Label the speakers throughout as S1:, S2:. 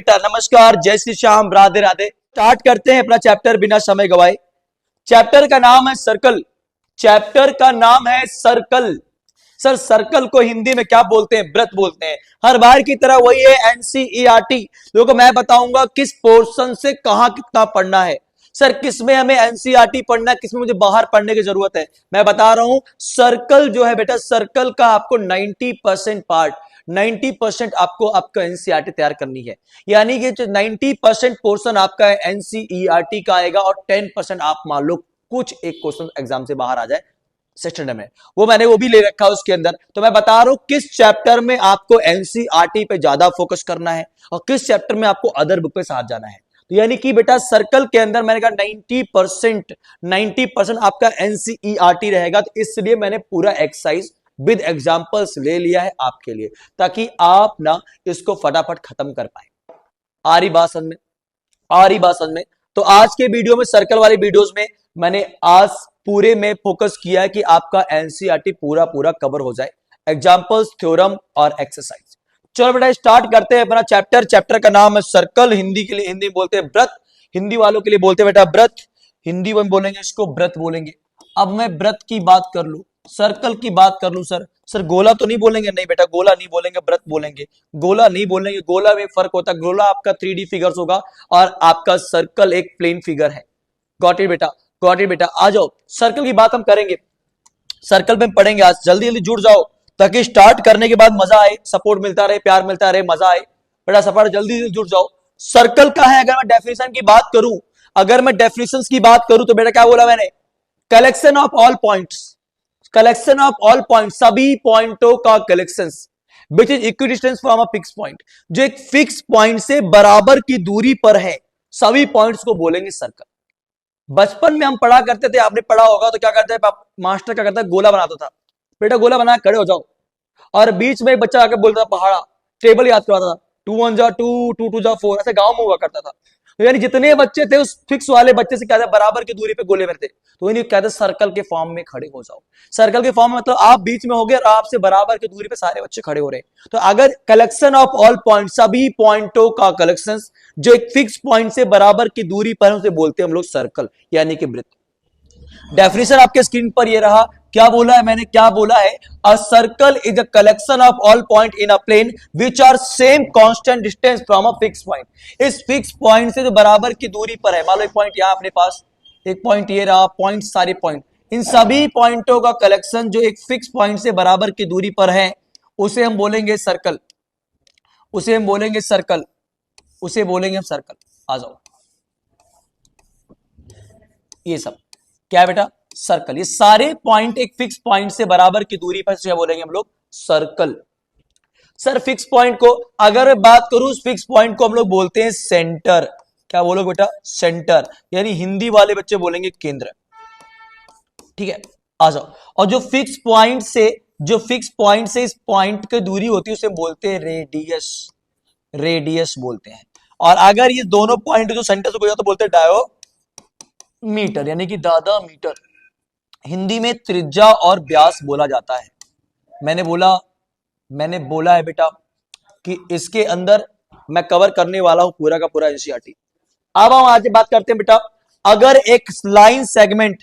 S1: बेटा, नमस्कार, जय श्री श्याम, राधे राधे। स्टार्ट करते हैं अपना चैप्टर बिना समय गवाए। चैप्टर का नाम है सर्कल। चैप्टर का नाम है सर्कल। सर सर्कल को हिंदी में क्या बोलते हैं? वृत्त बोलते हैं। हर बार की तरह वही है एनसीईआरटी। देखो मैं बताऊंगा किस पोर्शन से कहां कितना पढ़ना है। सर किसमें हमें एनसीईआरटी पढ़ना है, किसमें मुझे बाहर पढ़ने की जरूरत है, मैं बता रहा हूं। सर्कल जो है बेटा, सर्कल का आपको 90% पार्ट, 90% आपको आपका एनसीईआरटी तैयार करनी है। यानी कि 90% पोर्शन आपका एनसीईआरटी का आएगा और 10% आप मान लो कुछ एक क्वेश्चन एग्जाम से बाहर आ जाए सेक्शन में, वो मैंने वो भी ले रखा है उसके अंदर। तो मैं बता रहा हूं किस चैप्टर में आपको एनसीईआरटी पे ज्यादा फोकस करना है और किस चैप्टर में आपको अदर बुक पे साथ जाना है। तो यानी कि बेटा सर्कल के अंदर मैंने कहा 90% आपका एनसीईआरटी रहेगा। तो इसलिए मैंने पूरा एक्सरसाइज विद एग्जांपल्स ले लिया है आपके लिए, ताकि आप ना इसको फटाफट खत्म कर पाए। आ रही बात समझ में? आ रही बात समझ में? तो आज के वीडियो में, सर्कल वाली वीडियोस में मैंने आज पूरे में फोकस किया है कि आपका एनसीईआरटी पूरा पूरा कवर हो जाए, एग्जांपल्स, थ्योरम और एक्सरसाइज। चलो बेटा स्टार्ट करते हैं अपना चैप्टर। चैप्टर का नाम है सर्कल। हिंदी के लिए, हिंदी बोलते हैं व्रत, हिंदी वालों के लिए बोलते हैं बेटा व्रत, हिंदी में बोलेंगे इसको व्रत बोलेंगे। अब मैं व्रत की बात कर लूं, सर्कल की बात कर लूं। सर गोला तो नहीं बोलेंगे? नहीं बेटा, गोला नहीं बोलेंगे, व्रत बोलेंगे। गोला नहीं बोलेंगे, गोला में फर्क होता है। गोला आपका 3D फिगर्स होगा और आपका सर्कल एक प्लेन फिगर है। गॉट इट बेटा, गॉट इट बेटा। आ जाओ, सर्कल की बात हम करेंगे, सर्कल में पढ़ेंगे आज। जल्दी जल्दी जुड़ जाओ ताकि स्टार्ट करने के बाद मजा आए, सपोर्ट मिलता रहे, प्यार मिलता रहे, मजा आए बेटा। सपोर्ट जल्दी जल्दी जुड़ जाओ। सर्कल का है, अगर मैं डेफिनेशन की बात करूं, अगर मैं डेफिनेशन की बात करूं तो बेटा क्या बोला मैंने? Collection of all points, collection of all point, सभी पॉइंटों का collection which is equidistance from a fix point, जो एक फिक्स पॉइंट से बराबर की दूरी पर है, सभी पॉइंट्स को बोलेंगे सर्कल। बचपन में हम पढ़ा करते थे, आपने पढ़ा होगा, तो क्या करते हैं मास्टर क्या करता है? गोला बनाता था। बेटा गोला बना खड़े हो जाओ, और बीच में एक बच्चा आके बोलता था पहाड़ा, टेबल याद करवाता था, 2 1 जा 2, 2 2 जा 4, ऐसे गांव में हुआ करता था। तो यानी जितने बच्चे थे उस फिक्स वाले बच्चे से क्या था, बराबर की दूरी पे गोले में थे, तो इन्हें कहते सर्कल के फॉर्म में खड़े हो जाओ। सर्कल के फॉर्म में मतलब आप बीच में हो गए और आपसे बराबर की दूरी पे सारे बच्चे खड़े हो रहे हैं। तो अगर कलेक्शन ऑफ ऑल पॉइंट, सभी पॉइंटों का कलेक्शन जो एक फिक्स पॉइंट से बराबर की दूरी पर उसे बोलते हैं हम लोग सर्कल, यानी कि वृत्त। डेफिनेशन आपके स्क्रीन पर ये रहा। क्या बोला है मैंने? क्या बोला है? A circle is a collection of all point in a plane which are same constant distance from a fix point. इस फिक्स पॉइंट से जो बराबर की दूरी पर है, मान लो एक पॉइंट यहां अपने पास, एक पॉइंट ये रहा, पॉइंट सारे पॉइंट, इन सभी पॉइंटों का कलेक्शन जो एक फिक्स पॉइंट से बराबर की दूरी पर है, उसे हम बोलेंगे सर्कल, उसे हम बोलेंगे सर्कल, उसे बोलेंगे हम सर्कल। आ जाओ, ये सब क्या है बेटा? सर्कल। ये सारे पॉइंट एक फिक्स पॉइंट से बराबर की दूरी पर क्या बोलेंगे हम लोग? सर्कल। सर फिक्स पॉइंट को अगर मैं बात करूं, उस फिक्स पॉइंट को हम लोग बोलते हैं सेंटर। क्या बोलोगे बेटा? सेंटर, यानी हिंदी वाले बच्चे बोलेंगे केंद्र। ठीक है, आ जाओ। और जो फिक्स पॉइंट से, जो फिक्स पॉइंट से इस पॉइंट की दूरी होती है उसे बोलते हैं रेडियस, रेडियस बोलते हैं। और अगर ये दोनों पॉइंट जो सेंटर से तो बोलते हैं डायोमीटर, यानी कि दादा मीटर। हिंदी में त्रिज्या और व्यास बोला जाता है। मैंने बोला है बेटा कि इसके अंदर मैं कवर करने वाला हूं पूरा का पूरा एनसीईआरटी। अब हम आज बात करते हैं बेटा, अगर एक लाइन सेगमेंट,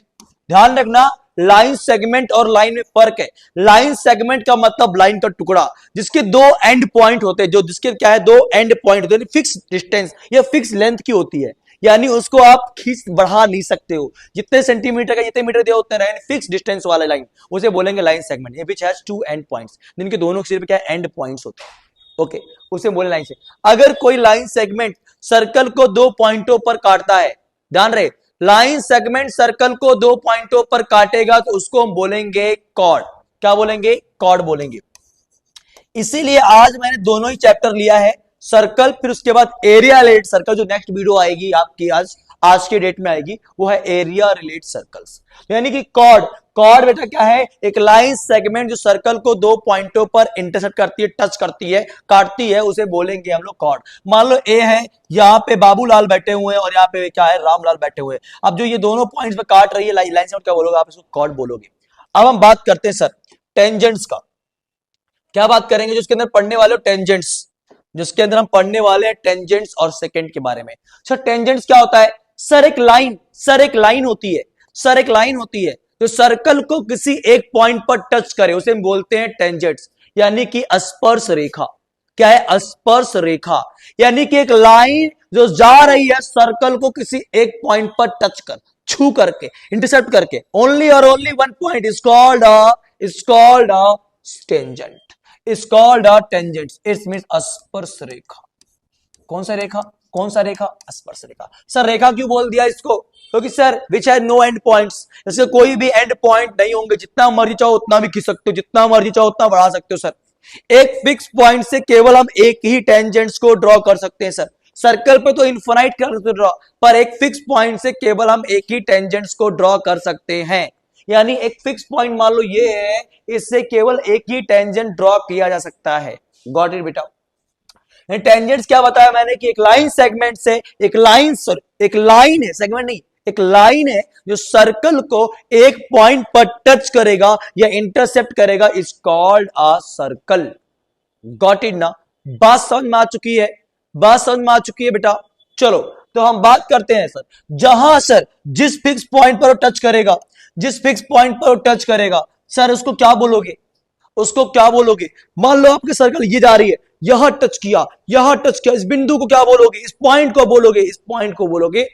S1: ध्यान रखना लाइन सेगमेंट और लाइन में फर्क है। लाइन सेगमेंट का मतलब लाइन का टुकड़ा जिसके 2 एंड पॉइंट होते हैं, जो जिसके क्या है 2 एंड पॉइंट होते हैं, फिक्स डिस्टेंस या फिक्स लेंथ की होती है, यानी उसको आप खींच बढ़ा नहीं सकते हो। जितने सेंटीमीटर का जितने मीटर दिया उतने रहे, फिक्स डिस्टेंस वाला लाइन, उसे बोलेंगे line segment. Which has 2 and points, जिनके दोनों सिरे पे क्या एंड पॉइंट्स होते हैं। ओके, उसे बोले लाइन से। अगर कोई लाइन सेगमेंट सर्कल को 2 पॉइंटों पर काटता है, ध्यान रहे, लाइन सेगमेंट सर्कल को 2 पॉइंटों पर काटेगा तो उसको हम बोलेंगे कॉर्ड। क्या बोलेंगे? कॉर्ड बोलेंगे। इसीलिए आज मैंने दोनों ही चैप्टर लिया है, सर्कल, फिर उसके बाद एरिया रिलेटेड सर्कल। जो नेक्स्ट वीडियो आएगी आपकी आज के डेट में आएगी, वो है एरिया रिलेटेड सर्कल्स। यानी कि कॉर्ड, कॉर्ड बेटा क्या है? एक लाइन सेगमेंट जो सर्कल को 2 पॉइंटों पर इंटरसेक्ट करती है, टच करती है, काटती है, उसे बोलेंगे हम लोग कॉर्ड। मान लो ए है, यहाँ पे बाबूलाल बैठे हुए हैं और यहाँ पे क्या है? रामलाल बैठे हुए हैं। अब जो ये दोनों पॉइंट्स पे काट रही है लाइन सेगमेंट, क्या बोलोगे आप? इसको कॉर्ड बोलोगे। अब हम बात करते हैं सर टेंजेंट्स का। क्या बात करेंगे? जो इसके अंदर पढ़ने वाले टेंजेंट्स, जिसके अंदर हम पढ़ने वाले हैं टेंजेंट्स और सेकेंड के बारे में। सर टेंजेंट्स क्या होता है? सर एक लाइन होती है, सर एक लाइन होती है जो सर्कल को किसी एक पॉइंट पर टच करे, उसे हम बोलते हैं टेंजेंट्स, यानी कि स्पर्श रेखा। क्या है? स्पर्श रेखा, यानी कि एक लाइन जो जा रही है सर्कल को किसी एक पॉइंट पर टच कर, छू करके, इंटरसेप्ट करके, ओनली और only one point is called a tangent, is called a tangent. It means स्पर्श रेखा। कौन सा रेखा? कौन सा रेखा? स्पर्श रेखा। सर रेखा क्यों बोल दिया इसको? क्योंकि sir which has no end points, इसके कोई भी एंड पॉइंट नहीं होंगे, जितना मर्जी चाहो उतना भी खींच सकते हो, जितना मर्जी चाहो उतना बढ़ा सकते हो। सर एक फिक्स पॉइंट से केवल हम एक ही टेंजेंट्स को ड्रॉ कर सकते हैं। सर सर्कल पे तो इनफाइनाइट कर सकते ड्रॉ, पर एक फिक्स पॉइंट से केवल हम एक ही टेंजेंट्स को ड्रॉ कर सकते हैं। यानी एक फिक्स पॉइंट मान लो ये है, इससे केवल एक ही टेंजेंट ड्रॉ किया जा सकता है। गॉट इट बेटा? टेंजेंट्स क्या बताया मैंने कि एक लाइन सेगमेंट से, एक लाइन है, सेगमेंट नहीं, एक लाइन है जो सर्कल को एक पॉइंट पर टच करेगा या इंटरसेप्ट करेगा, is called a circle. Got it ना? बात समझ में आ चुकी है? बात समझ में आ चुकी है बेटा? चलो तो हम बात करते हैं सर, जहां सर जिस फिक्स पॉइंट पर वो टच करेगा, जिस फिक्स पॉइंट पर वो टच करेगा, सर उसको क्या बोलोगे? उसको क्या बोलोगे? मान लो आपकी सर्कल ये जा रही है, यहां टच किया, यहां टच किया, इस बिंदु को क्या बोलोगे? इस पॉइंट को बोलोगे, इस पॉइंट को बोलोगे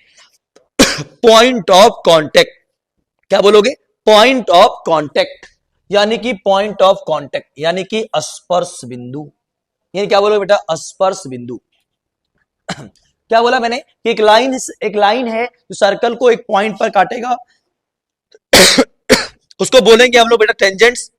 S1: पॉइंट ऑफ कांटेक्ट। क्या बोलोगे? पॉइंट ऑफ कांटेक्ट, यानी कि पॉइंट ऑफ कांटेक्ट, यानी कि स्पर्श बिंदु। यानी क्या बोलोगे बेटा? स्पर्श बिंदु। क्या बोला मैंने? कि एक लाइन है जो सर्कल को एक पॉइंट पर काटेगा, उसको बोलेंगे हम लोग बेटा टेंजेंट्स।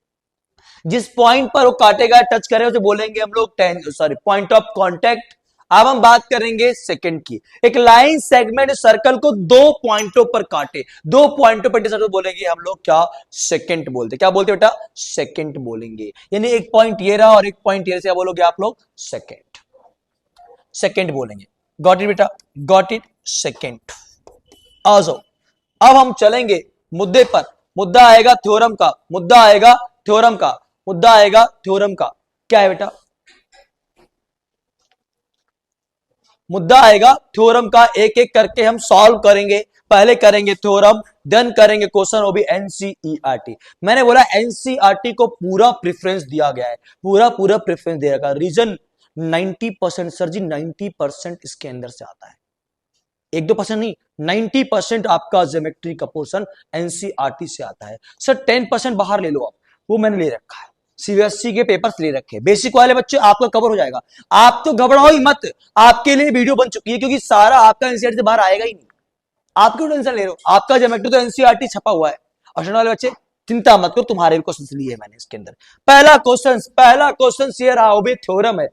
S1: जिस पॉइंट पर वो काटेगा, टच करेगा, उसे बोलेंगे हम लोग पॉइंट ऑफ कांटेक्ट। अब हम बात करेंगे सेकंड की। एक लाइन सेगमेंट सर्कल को दो पॉइंटों पर काटे, दो पॉइंटों पर इंटरसेक्ट, बोलेंगे हम लोग क्या? सेकंड बोलते। क्या बोलते बेटा? सेकंड बोलेंगे। यानी एक पॉइंट ये रहा और एक पॉइंट ये, क्या बोलोगे आप लोग? सेकंड, सेकंड बोलेंगे। गॉट इट बेटा? Got it? सेकंड। आ जाओ, अब हम चलेंगे मुद्दे पर। मुद्दा आएगा थ्योरम का, मुद्दा आएगा थ्योरम का, मुद्दा आएगा थ्योरम का। क्या है बेटा? मुद्दा आएगा थ्योरम का, एक एक करके हम सॉल्व करेंगे। पहले करेंगे थ्योरम, देन करेंगे क्वेश्चन, वो भी एनसीईआरटी। मैंने बोला एनसीईआरटी को पूरा प्रेफरेंस दिया गया है, पूरा पूरा प्रेफरेंस दिया गया। रीजन 90% सर जी, 90% इसके अंदर से आता है, 1-2% नहीं, 90% आपका ज्योमेट्री का पोर्शन एनसीईआरटी से आता है। सर 10% बाहर ले लो आप, वो मैंने ले रखा है, सीबीएसई के पेपर्स ले रखे हैं। बेसिक वाले बच्चे आपका कवर हो जाएगा, आप तो घबराओ ही मत, आपके लिए वीडियो बन चुकी है, क्योंकि सारा आपका एनसीईआरटी से बाहर आएगा ही नहीं। आप क्यों टेंशन ले रहे हो? आपका ज्योमेट्री तो एनसीईआरटी छपा हुआ है। और वाले बच्चे चिंता मत करो, तुम्हारे भी क्वेश्चन लिए मैंने इसके अंदर। पहला क्वेश्चन ये रहा, वो भी थ्योरम है,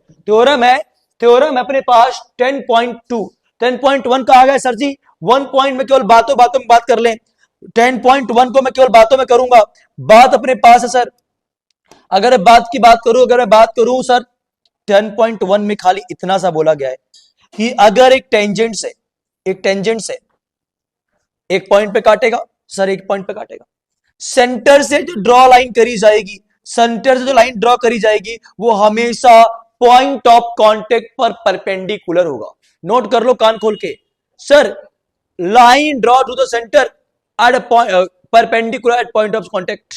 S1: थ्योरम अपने पास 10.2, 10.1 कहा गया सर जी। 1 पॉइंट में केवल बातों में बात कर लें, 10.1 को मैं केवल बातों में करूंगा। बात अपने पास है सर, अगर बात मैं बात करूं सर, 10.1 में खाली इतना सा बोला गया है कि अगर एक टेंजेंट से एक पॉइंट पे काटेगा, सर एक पॉइंट पे काटेगा, सेंटर से जो ड्रॉ लाइन करी जाएगी, सेंटर से जो लाइन ड्रॉ करी जाएगी, वो हमेशा पॉइंट ऑफ कांटेक्ट पर परपेंडिकुलर होगा। नोट कर लो कान खोल के, sir line draw two the centre at perpendicular eight point of contact,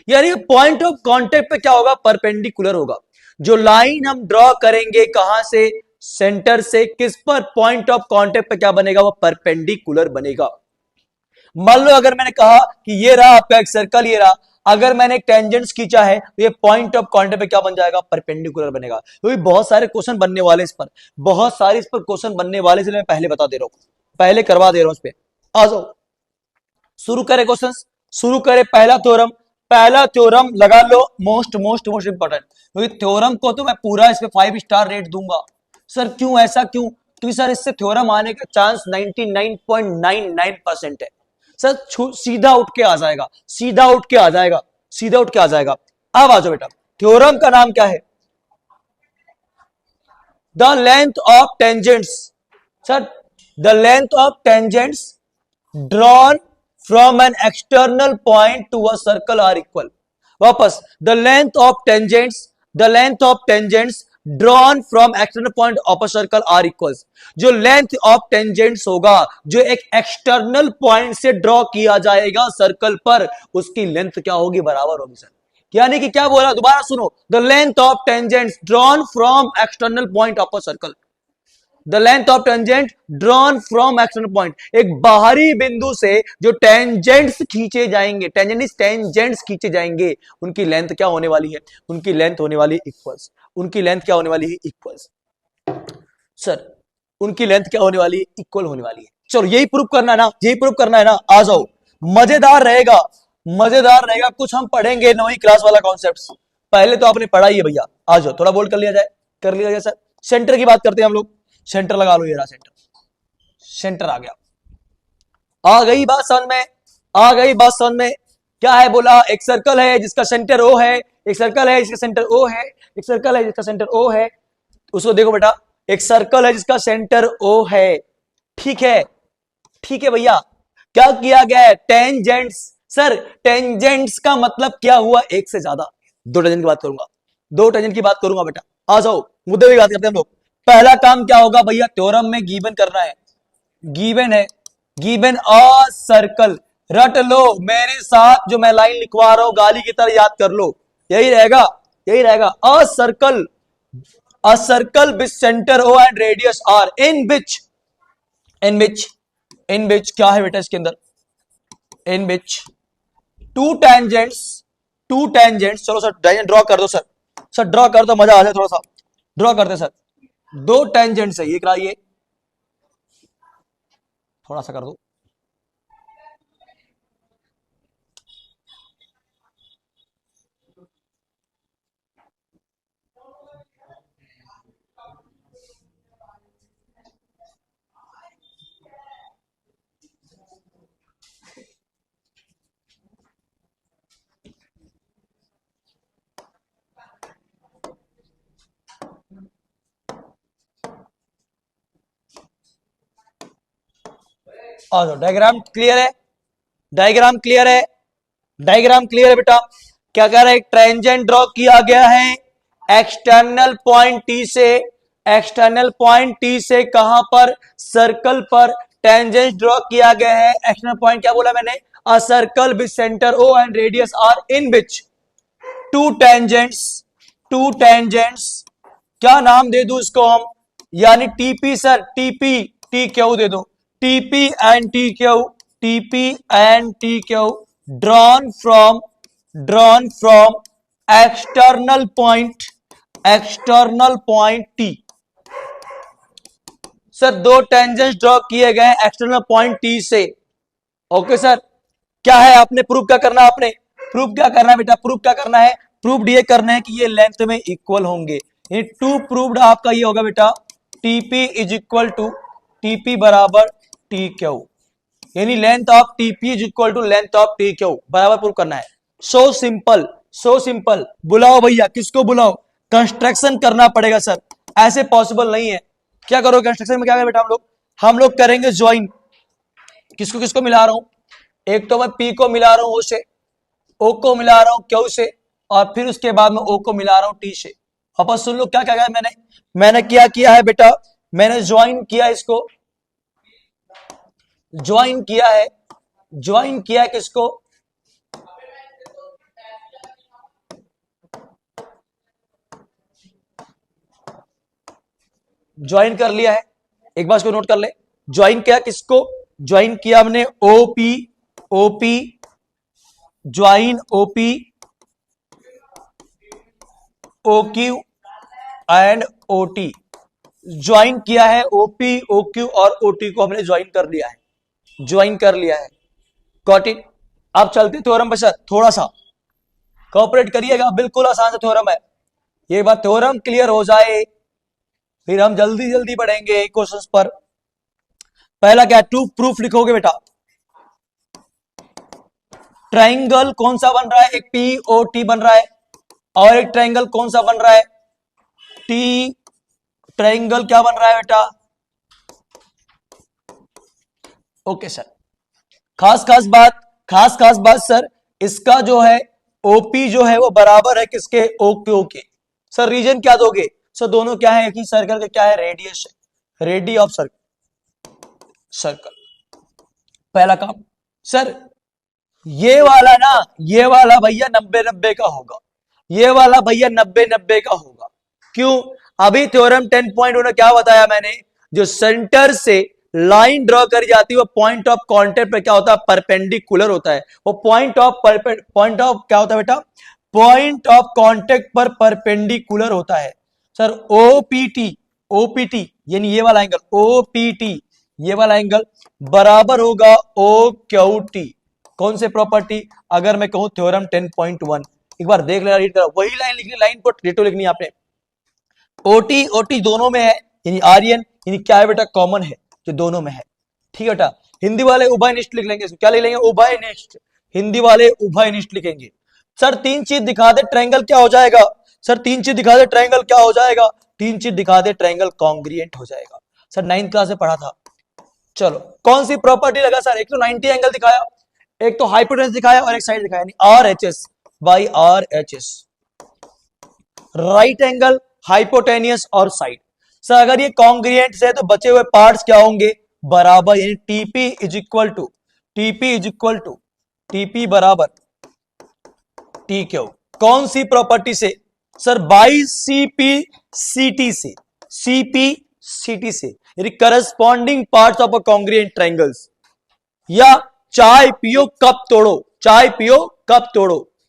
S1: यानी पॉइंट ऑफ कांटेक्ट पे क्या होगा? परपेंडिकुलर होगा। जो लाइन हम ड्रॉ करेंगे कहां से? सेंटर से, किस पर? पॉइंट ऑफ कांटेक्ट पे क्या बनेगा? वो परपेंडिकुलर बनेगा। मान लो अगर मैंने कहा कि ये रहा आपका एक सर्कल, ये रहा, अगर मैंने एक टेंजेंट खींचा है तो ये पॉइंट ऑफ कांटेक्ट पे क्या बन जाएगा? परपेंडिकुलर बनेगा। क्योंकि बहुत सारे क्वेश्चन बनने वाले इस पर, बहुत सारे इस पर क्वेश्चन बनने वाले, इसलिए मैं पहले बता दे रहा हूं, पहले करवा दे रहा हूं इस पे। आ जाओ, शुरू करें क्वेश्चन, शुरू करें पहला थ्योरम लगा लो, मोस्ट इंपॉर्टेंट, क्योंकि थ्योरम को तो मैं पूरा इस पे 5 स्टार रेट दूंगा। सर क्यों ऐसा क्यों? क्योंकि सर इससे थ्योरम आने का चांस 99.99% है। सर सीधा उठ के आ जाएगा, सीधा उठ के आ जाएगा। अब आ जाओ बेटा, थ्योरम का नाम क्या है? The length of tangents. Sir the length of tangents drawn from an external point to a circle are equal। वापस, the length of tangents drawn from external point of a circle are equals, जो length of tangents होगा जो एक external point से draw किया जाएगा circle पर, उसकी लेंथ क्या होगी, बराबर होगी सर। यानी कि क्या बोला, दोबारा सुनो, the length of tangents drawn from external point of a circle, the length of tangent drawn from external point, एक बाहरी बिंदु से जो टेंजेंट्स खींचे जाएंगे, टेंजेंट्स खींचे जाएंगे, उनकी लेंथ क्या होने वाली है, उनकी लेंथ होने वाली इक्वल्स, उनकी लेंथ क्या होने वाली है, इक्वल्स। सर उनकी लेंथ क्या होने वाली है, इक्वल होने वाली है। चलो यही प्रूफ करना है ना, यही प्रूफ करना है ना, आ जाओ, मजेदार रहेगा, मजेदार रहेगा, कुछ हम पढ़ेंगे 9वीं क्लास वाला कॉन्सेप्ट, पहले तो आपने पढ़ा ही है भैया, आ जाओ थोड़ा बोल्ड कर लिया जाए, कर लिया जाए सर। सेंटर की बात करते हैं हम लोग, सेंटर लगा लो, ये रहा सेंटर, सेंटर आ गया, आ गई बात समझ में, आ गई बात समझ में। क्या है बोला, एक सर्कल है जिसका सेंटर ओ है, एक सर्कल है जिसका सेंटर ओ है, एक सर्कल है जिसका सेंटर ओ है, उसको देखो बेटा, एक सर्कल है जिसका सेंटर ओ है, ठीक है, ठीक है भैया, क्या किया गया है, टेंजेंट्स, सर टेंजेंट्स का मतलब क्या हुआ, एक से ज्यादा, दो टेंजेंट की बात करूंगा, दो टेंजेंट की बात करूंगा बेटा, आ जाओ मुद्दे की बात करते हैं हम लोग। पहला काम क्या होगा भैया, थ्योरम में गिवन करना है, गिवन है, गिवन अ सर्कल, रट लो मेरे साथ, जो मैं लाइन लिखवा रहा हूं गाली की तरह याद कर लो, यही रहेगा, यही रहेगा, a circle with centre O and radius R, in which, in which, in which क्या है बेटा इसके अंदर, in which two tangents, two tangents, चलो सर टेंजेंट ड्रॉ कर दो सर, सर ड्रॉ कर दो, मजा आ जाए, थोड़ा सा ड्रॉ करते सर, दो टेंजेंट्स है, ये कराइए, थोड़ा सा कर दो, आ जाओ, डायग्राम क्लियर है, डायग्राम क्लियर है, डायग्राम क्लियर है बेटा। क्या कह रहा है, एक ट्रेंजेंट ड्रॉ किया गया है एक्सटर्नल पॉइंट टी से, एक्सटर्नल पॉइंट टी से कहां पर, सर्कल पर, टेंजेंट ड्रॉ किया गया है, एक्सटर्नल पॉइंट क्या बोला मैंने, a circle with centre O and radius R, in which two tangents, two tangents, क्या नाम दे दूं इसको हम, यानी TP sir, TP, T Q दे दो, TP and T Q, TP and T Q, drawn from, drawn from external point, external point T, sir दो टेंजेंट्स ड्रॉ किए गए एक्सटर्नल पॉइंट टी से, ओके सर। क्या है आपने प्रूफ, क्या करना है आपने, प्रूफ क्या करना है बेटा, प्रूफ क्या करना है, प्रूफ ये करना है कि ये लेंथ में इक्वल होंगे, ये टू प्रूव्ड आपका ये होगा बेटा, TP is equal to, TP बराबर टी क्यू, यानी length of TP is equal to length of T Q, बराबर प्रूफ करना है। सो सिंपल, सो सिंपल, बुलाओ भैया, किसको बुलाओ, कंस्ट्रक्शन करना पड़ेगा सर, ऐसे पॉसिबल नहीं है। क्या करो कंस्ट्रक्शन में, क्या करें बेटा हम लोग करेंगे ज्वाइन, किसको किसको मिला रहा हूं, एक तो मैं पी को मिला रहा हूं ओ से, ओ को मिला रहा हूं क्यू से, और फिर उसके बाद में ओ को मिला रहा हूं टी से। वापस सुन लो क्या क्या है, मैंने क्या किया है बेटा, मैंने ज्वाइन किया इसको, ज्वाइन किया है, ज्वाइन किया है किसको, ज्वाइन कर लिया है, एक बार इसको नोट कर ले, ज्वाइन किया किसको, ज्वाइन किया हमने OP, OP join OP, OQ and OT, join किया है ओपी, ओक्यू और ओटी को हमने ज्वाइन कर लिया है, ज्वाइन कर लिया है, गॉट इट। अब चलते थ्योरम पे सर, थोड़ा सा कोऑपरेट करिएगा, बिल्कुल आसान सा थ्योरम है, ये बात थ्योरम क्लियर हो जाए फिर हम जल्दी जल्दी बढ़ेंगे क्वेश्चंस पर। पहला क्या, टू प्रूफ लिखोगे बेटा, ट्राइंगल कौन सा बन रहा है, एक पी ओ टी बन रहा है, और एक ट्राइंगल कौन सा बन रहा है, टी, ट्राइंगल क्या बन रहा है बेटा, ओके सर। खास खास बात सर, इसका जो है ओपी जो है वो बराबर है किसके, ओक्यू के, सर रीजन क्या दोगे, सो दोनों क्या है, एक ही सर्कल के क्या है, रेडियस है, रेडी ऑफ सर्कल। पहला काम सर, ये वाला ना, ये वाला भैया 90-90 का होगा, ये वाला भैया 90-90 का होगा। क्यों? अभी थ्योरम 10.1 में क्या बताया मैंने, जो सेंटर से लाइन ड्रॉ करी जाती है वो पॉइंट ऑफ कांटेक्ट पे क्या होता है, परपेंडिकुलर होता है। वो पॉइंट ऑफ क्या होता है बेटा, पॉइंट ऑफ कांटेक्ट पर परपेंडिकुलर होता है। सर ओपीटी यानी ये वाला एंगल ओपीटी, ये वाला एंगल बराबर होगा ओ क्यू टी। कौन से प्रॉपर्टी, अगर मैं कहूं थ्योरम 10.1, एक बार देख लेना, रीड करो, वही लाइन लिखनी, लाइन को डिटो लिखनी है आपने। ओटी दोनों में है, यानी आर्यन यानी क्या है बेटा, कॉमन है, जो दोनों में है। ठीक है बेटा, हिंदी वाले उभयनिष्ठ लिख लेंगे, क्या लिख लेंगे, उभयनिष्ठ, हिंदी वाले उभयनिष्ठ लिखेंगे। सर 3 चीज दिखा दे ट्रायंगल क्या हो जाएगा, सर 3 चीज दिखा दे ट्रायंगल क्या हो जाएगा, 3 चीज दिखा दे ट्रायंगल कॉन्ग्रुएंट हो जाएगा। सर 9th क्लास में पढ़ा था। चलो कौन सी प्रॉपर्टी लगा सर, एक तो 90 एंगल दिखाया, एक तो हाइपोटेन्यूस दिखाया और एक साइड दिखाया, यानी R H S by R H S, right angle, hypotenuse और साइड। सर अगर ये कॉन्ग्रुएंट है तो बचे हुए पार्ट्स क्या होंगे, बराबर, यानी TP is equal to TP बराबर टी क्यू। कौन सी प्रॉपर्टी से सर, बाई सीपी से, यानी corresponding parts of a congruent triangles. या चाय पियो कप तोड़ो,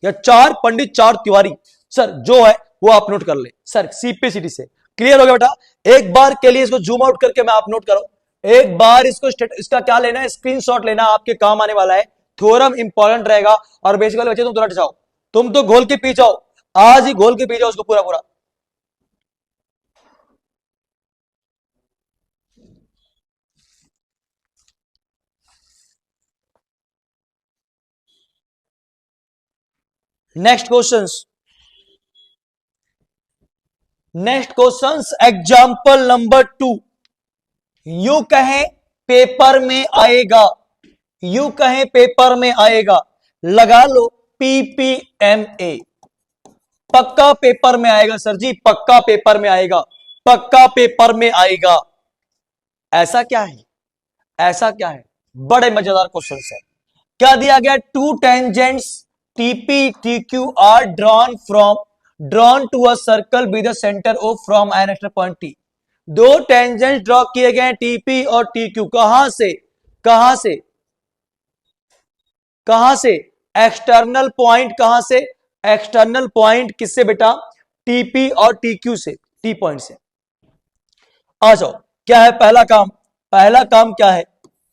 S1: या चार पंडित चार तिवारी, सर जो है वो आप नोट कर ले, सर सीपीसीटी से। क्लियर हो गया बेटा? एक बार के लिए इसको जूम आउट करके मैं आप नोट करो, एक बार इसका क्या लेना है, स्क्रीनशॉट लेना, आपके काम आने वाला है, थ्योरम इंपॉर्टेंट रहेगा। और बेसिकली बच्चे तुम तो रट जाओ, तुम तो घोल के पी जाओ, आज ही घोल के पी जाओ उसको पूरा पूरा। Next questions example number 2। You कहें पेपर में आएगा, लगा लो पीपीएमए, पक्का पेपर में आएगा सर जी, पक्का पेपर में आएगा। ऐसा क्या है, बड़े मजेदार क्वेश्चन है। क्या दिया गया, 2 tangents TP TQ are drawn to a circle with the centre O from an extra point T. 2 tangents draw किए गए टीपी और टीक्यू, कहां से एक्सटर्नल पॉइंट, एक्सटर्नल पॉइंट किससे बेटा, टीपी और टीक्यू से, टी पॉइंट से। आ जाओ, क्या है पहला काम क्या है,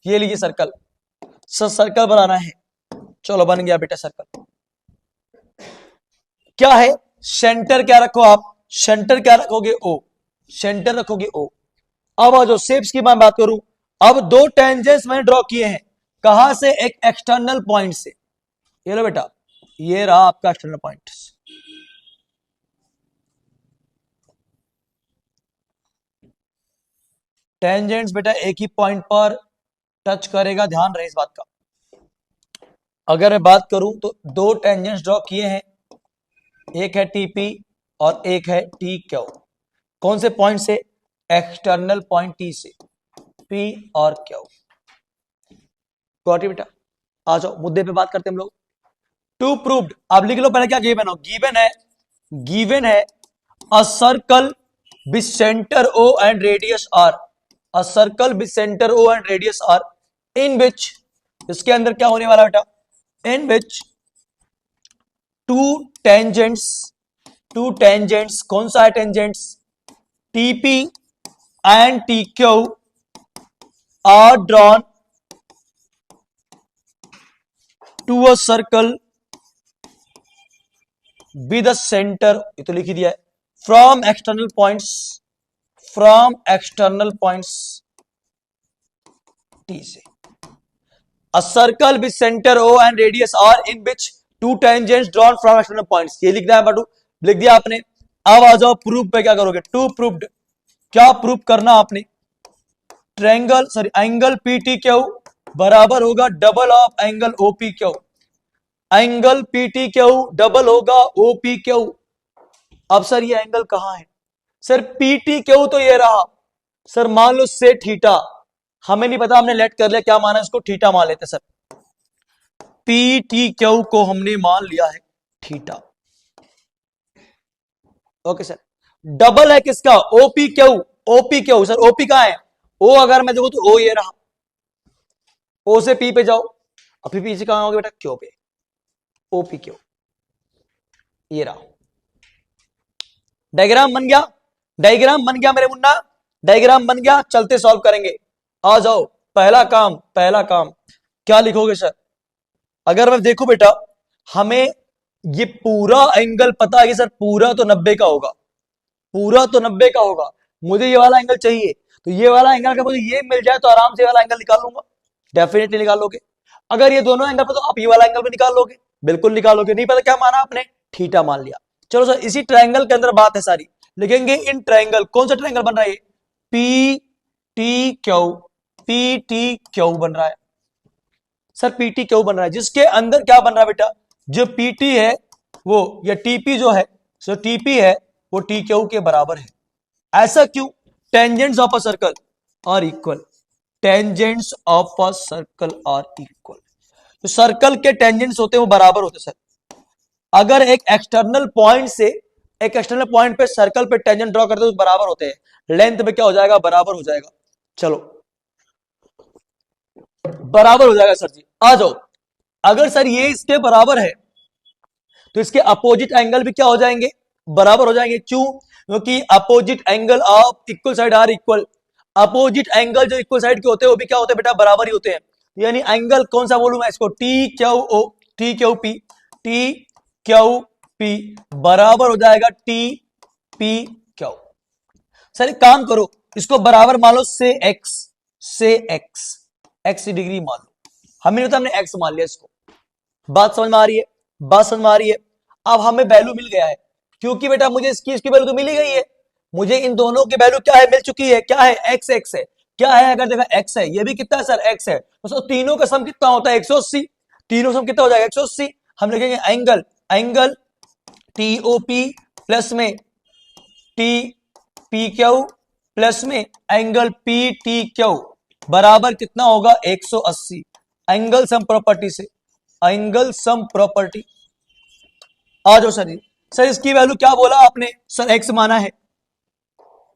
S1: ये लीजिए सर्कल, सर्कल बनाना है। चलो बन गया बेटा सर्कल। क्या है, सेंटर क्या रखो आप, सेंटर क्या रखोगे, ओ, सेंटर रखोगे ओ। अब आ जाओ शेप्स की मैं बात करूं, अब 2 टेंजेंट्स मैंने ड्रॉ किए हैं, कहां से, एक एक्सटर्नल पॉइंट से। ये लो बेटा, ये रहा आपका एक्सटर्नल पॉइंट। टेंजेंट्स बेटा एक ही पॉइंट पर टच करेगा, ध्यान रहे इस बात का। अगर मैं बात करूं तो 2 टेंजेंट्स ड्रॉ किए हैं, एक है टीपी और एक है टी क्यू। कौन से पॉइंट से, एक्सटर्नल पॉइंट टी से, पी और क्यू। गॉट इट बेटा? आ जाओ मुद्दे पे बात करते हैं हम लोग। टू प्रूव्ड, आप लिख लो पहले क्या गिवन हो, गिवन है a circle with centre O and radius R, a circle with centre O and radius R, in which, इसके अंदर क्या होने वाला बेटा, इन विच टू टेंजेंट्स, कौन सा है tangents, TP and TQ are drawn to a circle with a centre, ये तो लिख ही दिया है, फ्रॉम एक्सटर्नल पॉइंट्स टी से। A circle with center O and radius R in which 2 tangents drawn from external points, ये लिखना है बटू, लिख दिया आपने। अब आ जाओ प्रूफ पे, क्या करोगे, टू प्रूव्ड, क्या प्रूफ करना आपने, एंगल पीटी क्यू बराबर होगा double of angle OP Q, angle PT Q double होगा ओपी क्यू। अब सर ये एंगल कहां है, सर पीटी क्यू तो ये रहा, सर मान लो से थीटा, हमें नहीं पता, हमने लेट कर लिया, क्या माना इसको, थीटा मान लेते सर। पी टी क्यू को हमने मान लिया है थीटा। ओके सर, डबल है किसका, OP Q, OP Q sir, OP कहां है, ओ अगर मैं देखू तो ओ ये रहा, ओ से पी पे जाओ, अभी पी से कहां होगा बेटा, क्यू पे, ओपी क्यू ये रहा। डायग्राम बन गया, डायग्राम बन गया मेरे मुन्ना, डायग्राम बन गया, चलते सॉल्व करेंगे। आ जाओ, पहला काम, पहला काम क्या लिखोगे सर, अगर मैं देखो बेटा, हमें ये पूरा एंगल पता है कि सर पूरा तो 90 का होगा, पूरा तो 90 का होगा, मुझे ये वाला एंगल चाहिए, तो ये वाला एंगल अगर मुझे ये मिल जाए तो आराम से ये वाला एंगल निकाल लूंगा, डेफिनेटली निकाल लोगे। अगर ये दोनों एंगल पे तो आप ये वाला एंगल भी निकाल लोगे, बिल्कुल निकालोगे। नहीं पता क्या माना आपने, थीटा मान लिया। चलो सर, इसी ट्रायंगल के अंदर बात है सारी, लिखेंगे इन ट्रायंगल, कौन सा ट्रायंगल बन रहा है, P T Q, P T Q बन रहा है सर, पी टी क्यू बन रहा है, जिसके अंदर क्या बन रहा है बेटा, जो पीटी है वो, या टीपी जो है, सो टीपी है वो टी क्यू के बराबर है। ऐसा क्यों, tangents of a circle are equal, tangents of a circle are equal, तो सर्कल के टेंजेंट्स होते हैं वो बराबर होते हैं सर। अगर एक एक्सटर्नल पॉइंट से एक एक्सटर्नल पॉइंट पे सर्कल पे टेंजेंट ड्रॉ करते हैं तो बराबर होते हैं, लेंथ में क्या हो जाएगा, बराबर हो जाएगा। चलो बराबर हो जाएगा सर जी, आ जाओ। अगर सर ये इसके बराबर है तो इसके अपोजिट एंगल भी क्या हो जाएंगे, बराबर हो जाएंगे। क्यों, क्योंकि opposite angle of equal side are equal, opposite angle जो इक्वल साइड के होते हैं वो भी क्या होते हैं बेटा, बराबर ही होते हैं। यानी एंगल कौन सा बोलूं मैं इसको, T Q O, T Q P, T Q P बराबर हो जाएगा टी पी क्यू। सर एक काम करो, इसको बराबर मान लो से एक्स, से एक्स, एक्स डिग्री मान लो, हमें नहीं पता, हमने एक्स मान लिया इसको। बात समझ में आ रही है, बात समझ में आ रही है। अब हमें वैल्यू मिल गया है, क्योंकि बेटा मुझे इसकी वैल्यू तो मिल ही गई है, मुझे इन दोनों की वैल्यू क्या है, मिल चुकी है, क्या है, एक्स, एक्स है, क्या है, अगर देखा एक्स है, ये भी कितना है सर, एक्स है, तो तीनों का सम कितना होता है, 180, तीनों सम कितना हो जाएगा, 180। हम लिखेंगे एंगल, एंगल टीओपी प्लस में टी पी क्यू प्लस में एंगल पी टी क्यू बराबर कितना होगा, 180। एंगल सम प्रॉपर्टी से, एंगल सम प्रॉपर्टी, आ जाओ सर जी। सर इसकी वैल्यू क्या बोला आपने, सर एक्स माना है,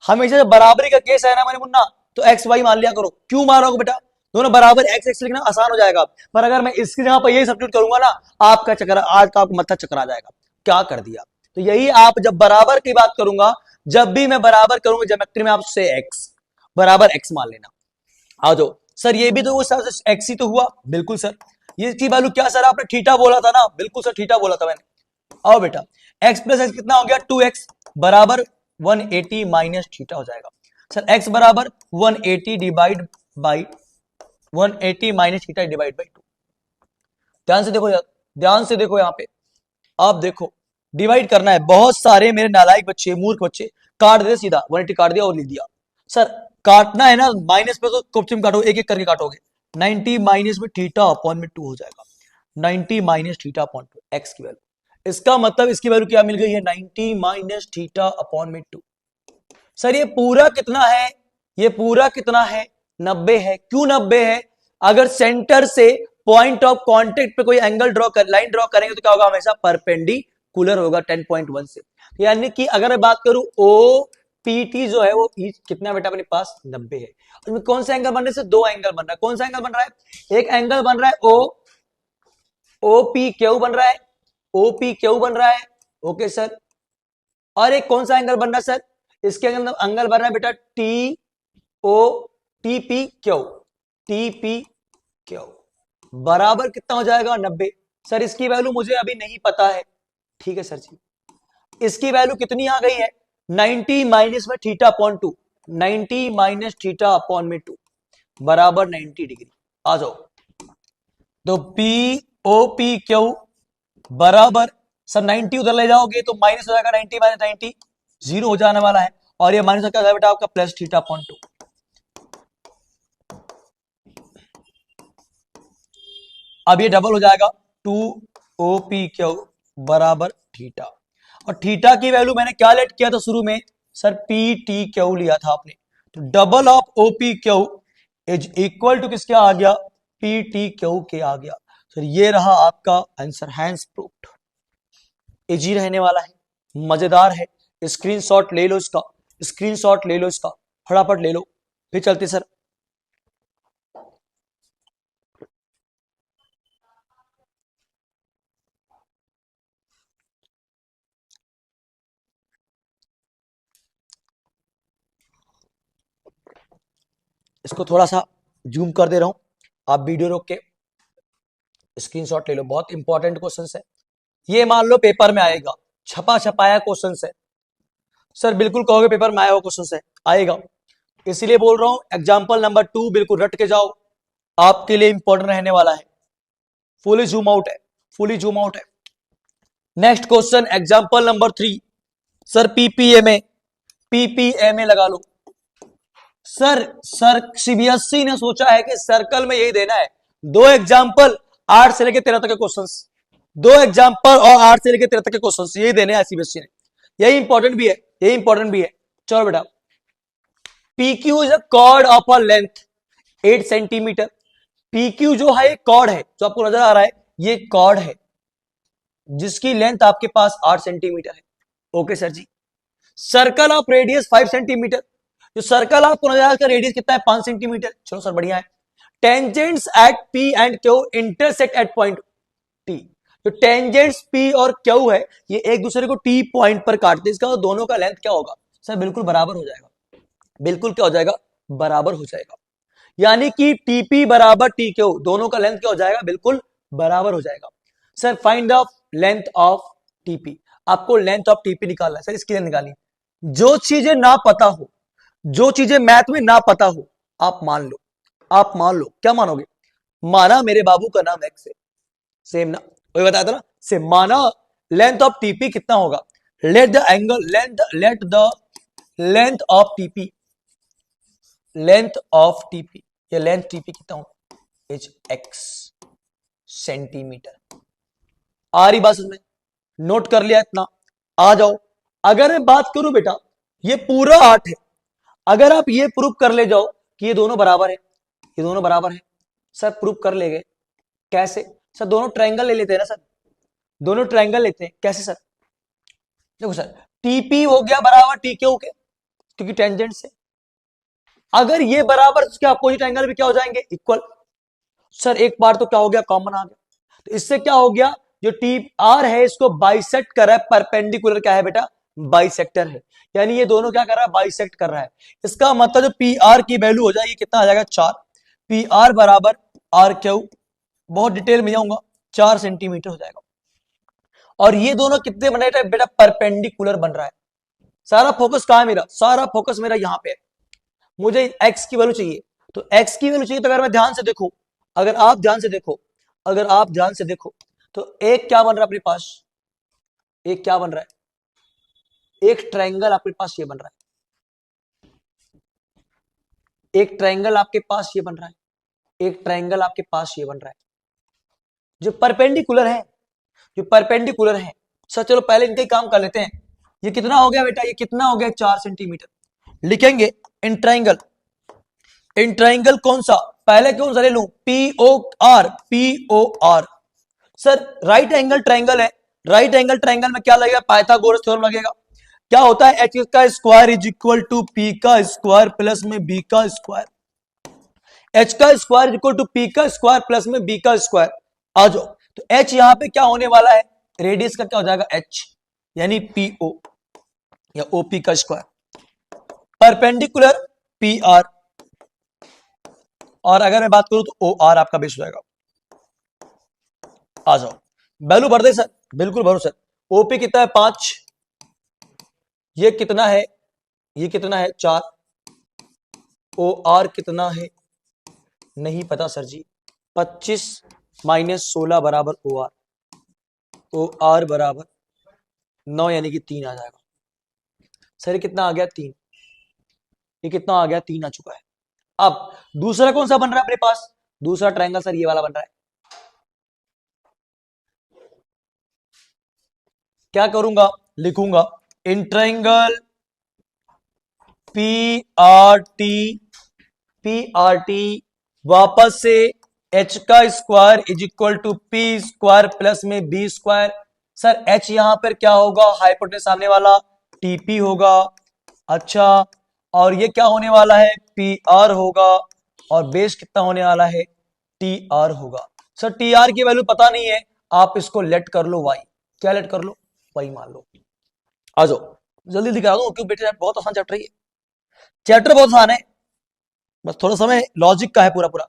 S1: हमेशा जब बराबरी का केस है ना मेरे मुन्ना, तो एक्स वाई मान लिया करो। क्यों मारोगे बेटा, दोनों बराबर एक्स एक्स लिखना आसान हो जाएगा, पर अगर मैं इसकी जगह पर यही सब्स्टिट्यूट करूंगा ना, आपका चक्कर, आज का आपको मत्था चक्कर आ जाएगा, क्या कर दिया। तो यही आप जब बराबर की बात करूंगा, जब भी मैं बराबर करूंगा ज्योमेट्री में, आपसे एक्स बराबर एक्स मान लेना। आ जाओ सर, ये भी तो वो सर एक्स ही तो हुआ, बिल्कुल सर। ये की वैल्यू क्या सर, आपने थीटा बोला था ना, बिल्कुल सर थीटा बोला था मैंने। आओ बेटा, x प्लस एक्स कितना हो गया, 2x बराबर 180 माइनस थीटा हो जाएगा। सर x बराबर 180 divide by 180 minus theta divide by 2। ध्यान से देखो यार, ध्यान से देखो, यहाँ पे आप देखो, डिवाइड करना है। बहुत सारे मेरे नालायक बच्चे, मूर्ख बच्चे काट दे, सीधा 180 काट दिया और लिख दिया। सर काटना है ना, माइनस पे तो कुछ काटो, एक एक करके काटोगे, 90 माइनस में थीटा अपॉन में 2 हो जाएगा, 90 माइनस थीटा अपॉन 2 एक्स की वैल्यू। इसका मतलब इसकी वैल्यू क्या मिल गई है, 90 माइनस थीटा अपॉन में 2। सर ये पूरा कितना है, ये पूरा कितना है, 90 है। क्यों 90 है, अगर सेंटर से पॉइंट ऑफ कांटेक्ट पे कोई एंगल ड्रॉ कर, लाइन ड्रॉ करेंगे तो क्या होगा, हमेशा परपेंडिकुलर होगा 10.1 से। यानी कि अगर मैं बात करूं ओ पी टी जो है वो कितना बेटा अपने पास, 90 है। और कौन सा एंगल बन रहा है, दो एंगल बन रहा है। कौन सा एंगल बन रहा है, एक एंगल बन रहा है ओ पी क्यू बन रहा है, ओपी क्यू बन रहा है, ओके सर। और एक कौन सा एंगल बन रहा है सर, इसके अंदर एंगल बन रहा है बेटा T O T P Q, T P Q बराबर कितना हो जाएगा, 90। सर इसकी वैल्यू मुझे अभी नहीं पता है, ठीक है सर जी। इसकी वैल्यू कितनी आ गई है, 90 माइनस में theta upon 2, 90 minus theta upon में 2 बराबर 90 डिग्री। आ जाओ, तो पी ओ पी क्यू बराबर, सर 90 उधर ले जाओगे तो माइनस हो जाएगा, 90 माइनस 90 जीरो हो जाने वाला है, और ये माइनस क्या बेटा आपका प्लस थीटा अपॉन 2। अब ये डबल हो जाएगा, 2 ओ पी क्यू बराबर थीटा, और थीटा की वैल्यू मैंने क्या लेट किया था शुरू में, सर पी टी क्यू लिया था आपने, तो double of O P Q is equal to किसके आ गया, पी टी क्यू के आ गया। सर ये रहा आपका आंसर, हैंस प्रूव्ड। इजी रहने वाला है, मजेदार है, स्क्रीनशॉट ले लो इसका, स्क्रीनशॉट ले लो इसका, फटाफट ले लो। फिर चलते सर, इसको थोड़ा सा जूम कर दे रहा हूं, आप वीडियो रोक के स्क्रीनशॉट ले लो, बहुत इंपॉर्टेंट क्वेश्चन है ये। मान लो पेपर में आएगा, छपा छपाया क्वेश्चन है सर, बिल्कुल कहोगे पेपर में आया हुआ क्वेश्चन है, आएगा, इसलिए बोल रहा हूं एग्जाम्पल नंबर 2 बिल्कुल रट के जाओ, आपके लिए इंपॉर्टेंट रहने वाला है। फुली जूम आउट है, फुली जूम आउट है। Next question example number 3, sir PPMA, PPMA लगा लो। सर सीबीएसई ने सोचा है कि सर्कल में यही देना है, 2 एग्जाम्पल 8 से लेकर 13 तक के क्वेश्चंस, 2 एग्जाम्पल और 8 से लेकर 13 तक के क्वेश्चंस यही देने हैं सीबीएसई ने, यही इंपॉर्टेंट भी है, यही इंपॉर्टेंट भी है। चलो बेटा, PQ is a cord of a length 8 centimetre. PQ जो है कॉर्ड है, जो आपको नजर आ रहा है ये कॉर्ड है जिसकी लेंथ आपके पास 8 सेंटीमीटर है। Okay sir ji. Circle of radius 5 centimetre, जो सर्कल आपको नजर आ रहा है रेडियस कितना है 5 सेंटीमीटर। चलो सर बढ़िया है। Tangents at P and Q intersect at point T, जो टेंजेंट्स P और Q है ये एक दूसरे को T पॉइंट पर काटते हैं, इसका दोनों का लेंथ क्या होगा सर, बिल्कुल बराबर हो जाएगा, बिल्कुल क्या हो जाएगा, बराबर हो जाएगा। यानी कि TP बराबर TQ, दोनों का लेंथ क्या हो जाएगा, बिल्कुल बराबर हो जाएगा। Sir find the length of TP, आपको लेंथ ऑफ TP निकालना है सर, इसकी लेंथ निकालनी। जो चीजें ना पता हो, जो चीजें मैथ में ना पता हो, आप मान लो, आप मान लो, क्या मानोगे, माना मेरे बाबू का नाम एक्स है, सेम ना, वही बताया था ना, से माना लेंथ ऑफ टीपी कितना होगा, let the angle let the length of TP, length of TP, ये लेंथ टीपी कितना होगा, इज एक्स सेंटीमीटर। आ रही बात समझ, नोट कर लिया इतना, आ जाओ। अगर मैं बात करूं बेटा, ये पूरा 8 है, अगर आप ये प्रूफ कर ले जाओ कि ये दोनों बराबर है, ये दोनों बराबर है, सर प्रूफ कर ले गए, कैसे सर, दोनों ट्रायंगल ले लेते हैं ना सर, दोनों ट्रायंगल लेते हैं, कैसे सर, देखो सर टीपी हो गया बराबर टी क्यू के, क्योंकि टेंजेंट से, अगर ये बराबर उसके अपोजिट एंगल भी क्या हो जाएंगे, इक्वल। सर एक बार तो क्या हो गया, कॉमन आ गया, तो इससे क्या हो गया, जो टी आर है इसको बाइसेक्ट कर रहा है, परपेंडिकुलर क्या है बेटा, बाइसेक्टर है, यानी ये दोनों क्या कर रहा है, बाइसेक्ट कर रहा है। इसका मतलब जो पी आर की वैल्यू हो जाएगी कितना आ जाएगा, 4, पी आर बराबर आर क्यू, बहुत डिटेल में जाऊंगा, 4 सेंटीमीटर हो जाएगा। और ये दोनों कितने बन रहे बेटा, परपेंडिकुलर बन रहा है। सारा फोकस कहां है मेरा, सारा फोकस मेरा यहां पे है, मुझे एक्स की वैल्यू चाहिए, तो एक्स की वैल्यू चाहिए, तो अगर मैं ध्यान से देखो, अगर आप ध्यान से देखो, अगर आप ध्यान से देखो, तो एक क्या बन रहा है अपने पास, एक क्या बन रहा है, एक ट्रायंगल आपके पास ये बन रहा है, एक ट्रायंगल आपके पास ये बन रहा है, एक ट्रायंगल आपके पास ये बन रहा है, जो परपेंडिकुलर है, जो परपेंडिकुलर है। सर चलो पहले इनका ही काम कर लेते हैं, ये कितना हो गया बेटा, ये कितना हो गया, 4 सेंटीमीटर। लिखेंगे इन ट्रायंगल, इन ट्रायंगल कौन सा, पहले कौन सा ले लूं, POR, POR। Sir right angle triangle है, राइट एंगल ट्रायंगल में क्या लगेगा, पाइथागोरस थ्योरम लगेगा। क्या होता है, एच का square is equal to P का स्क्वायर प्लस में बी का स्क्वायर, एच का स्क्वायर इक्वल टू पी का स्क्वायर प्लस में बी का स्क्वायर। आ जाओ, तो एच यहां पे क्या होने वाला है, रेडियस का क्या हो जाएगा, एच, यानी पीओ या ओपी का स्क्वायर, परपेंडिकुलर पी आर, और अगर मैं बात करूं तो ओ आर आपका बेस हो जाएगा। आ जाओ, वैल्यू भर दे सर, बिल्कुल भरो सर। ओपी कितना है, 5, ये कितना है, ये कितना है, 4, ओ आर कितना है, नहीं पता सर जी, 25 माइनस 16 बराबर ओ आर, ओ आर बराबर 9 यानी कि 3 आ जाएगा। सर ये कितना आ गया, 3, ये कितना आ गया, 3 आ चुका है। अब दूसरा कौन सा बन रहा है अपने पास, दूसरा ट्रायंगल सर ये वाला बन रहा है। क्या करूंगा, लिखूंगा in triangle P R T वापस से h का square is equal to P square plus में बी स्क्वायर। सर h यहां पर क्या होगा, हाइपोटेनस सामने वाला टीपी होगा। अच्छा, और ये क्या होने वाला है, पी आर होगा, और बेस कितना होने वाला है, टी आर होगा। सर टी आर की वैल्यू पता नहीं है, आप इसको लेट कर लो वाई। क्या लेट कर लो, वाई मान लो। आ जाओ जल्दी दिखा दो, क्यों बेटे बहुत आसान चैप्टर है ये, चैप्टर बहुत आसान है, बस थोड़ा समय लॉजिक का है पूरा पूरा।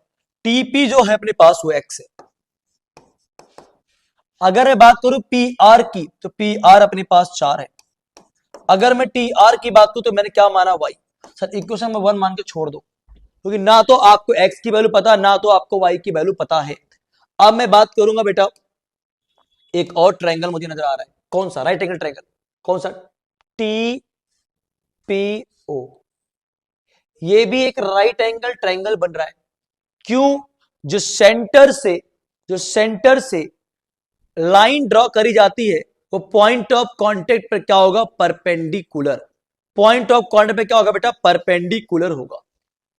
S1: टीपी जो है अपने पास वो एक्स है। अगर मैं बात करूं पी आर की, तो पी आर अपने पास 4 है। अगर मैं टी आर की बात करूं तो मैंने क्या माना, वाई। सर इक्वेशन में 1 मान के छोड़ दो, क्योंकि ना तो आपको एक्स की वैल्यू पता, ना तो आपको वाई की वैल्यू पता है। अब मैं बात करूंगा बेटा, एक और ट्रायंगल मुझे नजर आ रहा है, कौन सा, राइट एंगल ट्रायंगल, कौन सा, टी पी ओ। ये भी एक राइट एंगल ट्रायंगल बन रहा है। क्यों, जो सेंटर से लाइन ड्रॉ करी जाती है वो पॉइंट ऑफ कांटेक्ट पर क्या होगा, परपेंडिकुलर। पॉइंट ऑफ कांटेक्ट पे क्या होगा बेटा, परपेंडिकुलर होगा।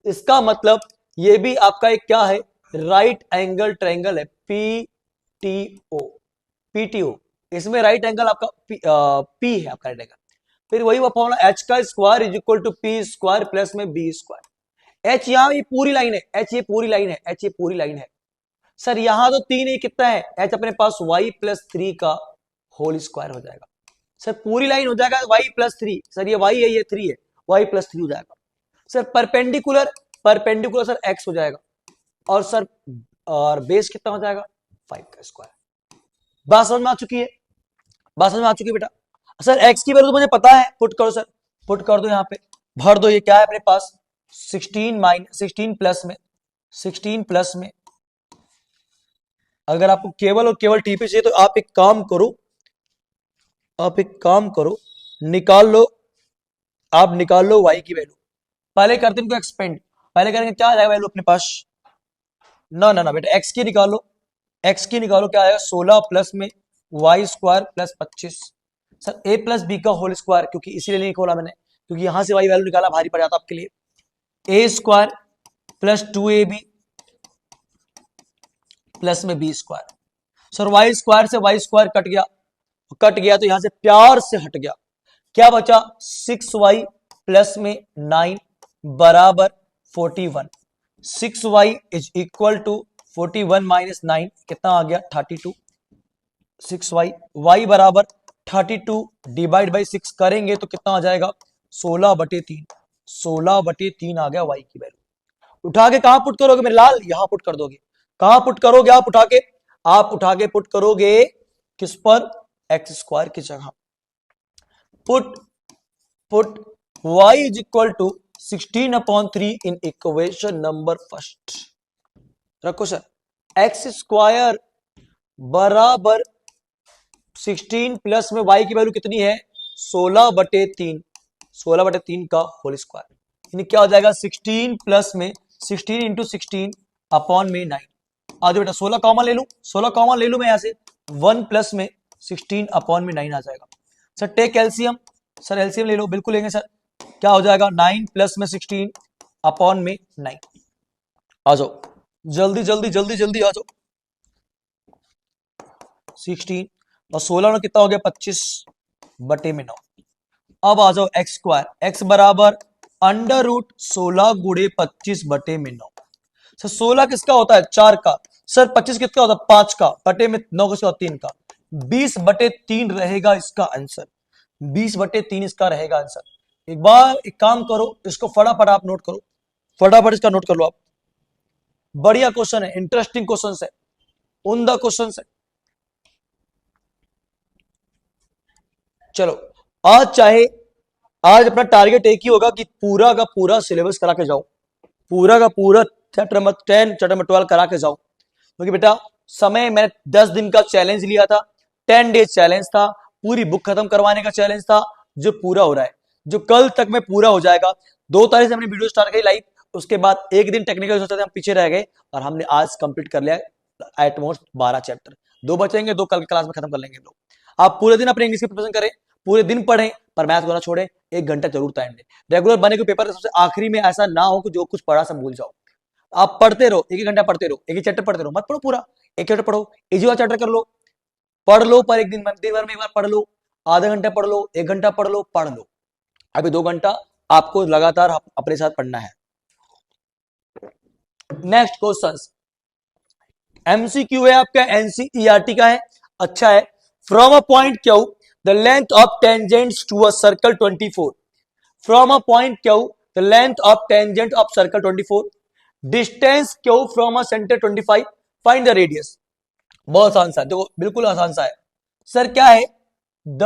S1: इसका मतलब ये भी आपका एक क्या है, राइट एंगल ट्रायंगल है, पीटीओ। पीटीओ इसमें राइट एंगल आपका पी है आपका राइट एंगल। फिर वही फॉर्मूला एच का square is equal to P square plus में बी स्क्वायर। एच यहां ये पूरी लाइन है, एच ये पूरी लाइन है, एच ये पूरी लाइन है। सर यहां तो 3 ही कितना है, एच अपने पास y प्लस 3 का होल स्क्वायर हो जाएगा। सर पूरी लाइन हो जाएगा y प्लस 3, सर ये y है ये 3 है, y प्लस 3 हो जाएगा। Sir perpendicular, perpendicular sir x हो जाएगा, और सर और बेस कितना हो जाएगा, 5 का स्क्वायर। बात समझ में आ चुकी है, बात समझ में आ चुकी है बेटा। सर x की वैल्यू तो मुझे पता है, पुट करो सर, पुट कर दो, यहाँ पे भर दो। ये क्या है अपने पास, 16 प्लस में अगर आपको केवल और केवल टीपी चाहिए तो आप एक काम करो, निकाल लो, आप निकाल लो y की वैल्यू। पहले करते हैं इनको एक्सपेंड, पहले करेंगे क्या आ जाएगा वैल्यू अपने पास, ना ना ना बेटा x की निकालो, क्या आएगा, 16 प्लस में y square plus 25। Sir a plus B का होल स्क्वायर, क्योंकि इसीलिए नहीं खोला मैंने, क्योंकि यहां से y वैल्यू निकाला भारी पड़ जाता आपके लिए। a square plus 2ab plus में B square. Sir Y square से वाई स्क्वायर कट गया तो यहां से प्यार से हट गया, क्या बचा, 6y प्लस में 9 बराबर 41। 6y is equal to 41 minus 9 कितना आ गया, 32। 6y, y बराबर 32 डिवाइड बाई 6 करेंगे तो कितना आ जाएगा, 16/3। 16/3 आ गया y की वैल्यू। उठा के कहां पुट करोगे मेरे लाल, यहां पुट कर दोगे। कहां पुट करोगे आप उठा के पुट करोगे किस पर, एक्स स्क्वायर की जगह। Put y is equal to 16/3 in equation number first. रखो सर, एक्स स्क्वायर बराबर 16 प्लस में y की वैल्यू कितनी है, 16/3। 16/3 का होल स्क्वायर, यानी क्या हो जाएगा, 16 प्लस में 16 इंटू 16 अपॉन में 9। आज बेटा 16 कॉमन ले लूं, 16 कॉमन ले लूं मैं यहां से, 1 प्लस में 16 अपॉन में 9 आ जाएगा। Sir take LCM, sir LCM ले लो, बिल्कुल लेंगे सर, क्या हो जाएगा, 9 प्लस में 16 अपॉन में 9। आ जाओ जल्दी जल्दी जल्दी जल्दी आ जाओ, 16 और 16 में कितना हो गया, 25/9। अब आ जाओ एक्स स्क्वायर, एक्स बराबर अंडर रूट 16 गुड़े 25/9। सर 16 किसका होता है, 4 का। सर 25 किसका होता है, 5 का, बटे में 9 किसका होता है, 3 का। 20/3 रहेगा इसका आंसर, 20/3 इसका रहेगा आंसर। एक बार एक काम करो, इसको फटाफट आप नोट करो, फटाफट इसका नोट कर लो आप। बढ़िया क्वेश्चन है, इंटरेस्टिंग क्वेश्चन है, उम्दा क्वेश्चन है। चलो आज अपना टारगेट एक ही होगा कि पूरा का पूरा सिलेबस करा के जाओ, पूरा का पूरा चैप्टर नंबर 10 चैप्टर नंबर 12 करा के जाओ। क्योंकि बेटा समय मैंने 10 दिन का चैलेंज लिया था, 10 डेज चैलेंज था, पूरी बुक खत्म करवाने का चैलेंज था, जो पूरा हो रहा है, जो कल तक में पूरा हो जाएगा। 2 तारीख से हमने वीडियो स्टार्ट करी लाइव, उसके बाद एक दिन टेक्निकल सोचते थे हम पीछे रह गए, और हमने आज कंप्लीट कर लिया एटमोस्ट 12 चैप्टर। 2 बचेंगे, 2 कल क्लास में खत्म कर लेंगे लोग। आप पूरे दिन अपने इंग्लिश की प्रिपरेशन करें, पूरे दिन पढ़ें पर मैथ को ना छोड़ें, 1 घंटा जरूर टाइम दें। रेगुलर बने के पेपर सबसे आखिरी में ऐसा ना हो कि जो कुछ पढ़ा सब भूल जाओ। आप पढ़ते रहो, 1-1 घंटा पढ़ते रहो, एक चैप्टर पढ़ते रहो, मत पढ़ो पूरा, एक चैप्टर पढ़ो, इजी वाला चैप्टर कर लो, पढ़ लो, पर एक दिन भर में एक बार पढ़ लो, आधा घंटा पढ़ लो, 1 घंटा पढ़ लो, पढ़ लो। अभी 2 घंटा आपको लगातार अपने साथ पढ़ना है। नेक्स्ट क्वेश्चन एमसीक्यू है आपका, एनसीईआरटी का है, अच्छा है। From a point Q the length of tangents to a circle 24, from a point Q the length of tangent of circle 24, distance Q from a centre 25, find the radius. बहुत आसान सा, देखो बिल्कुल आसान सा है सर। क्या है? The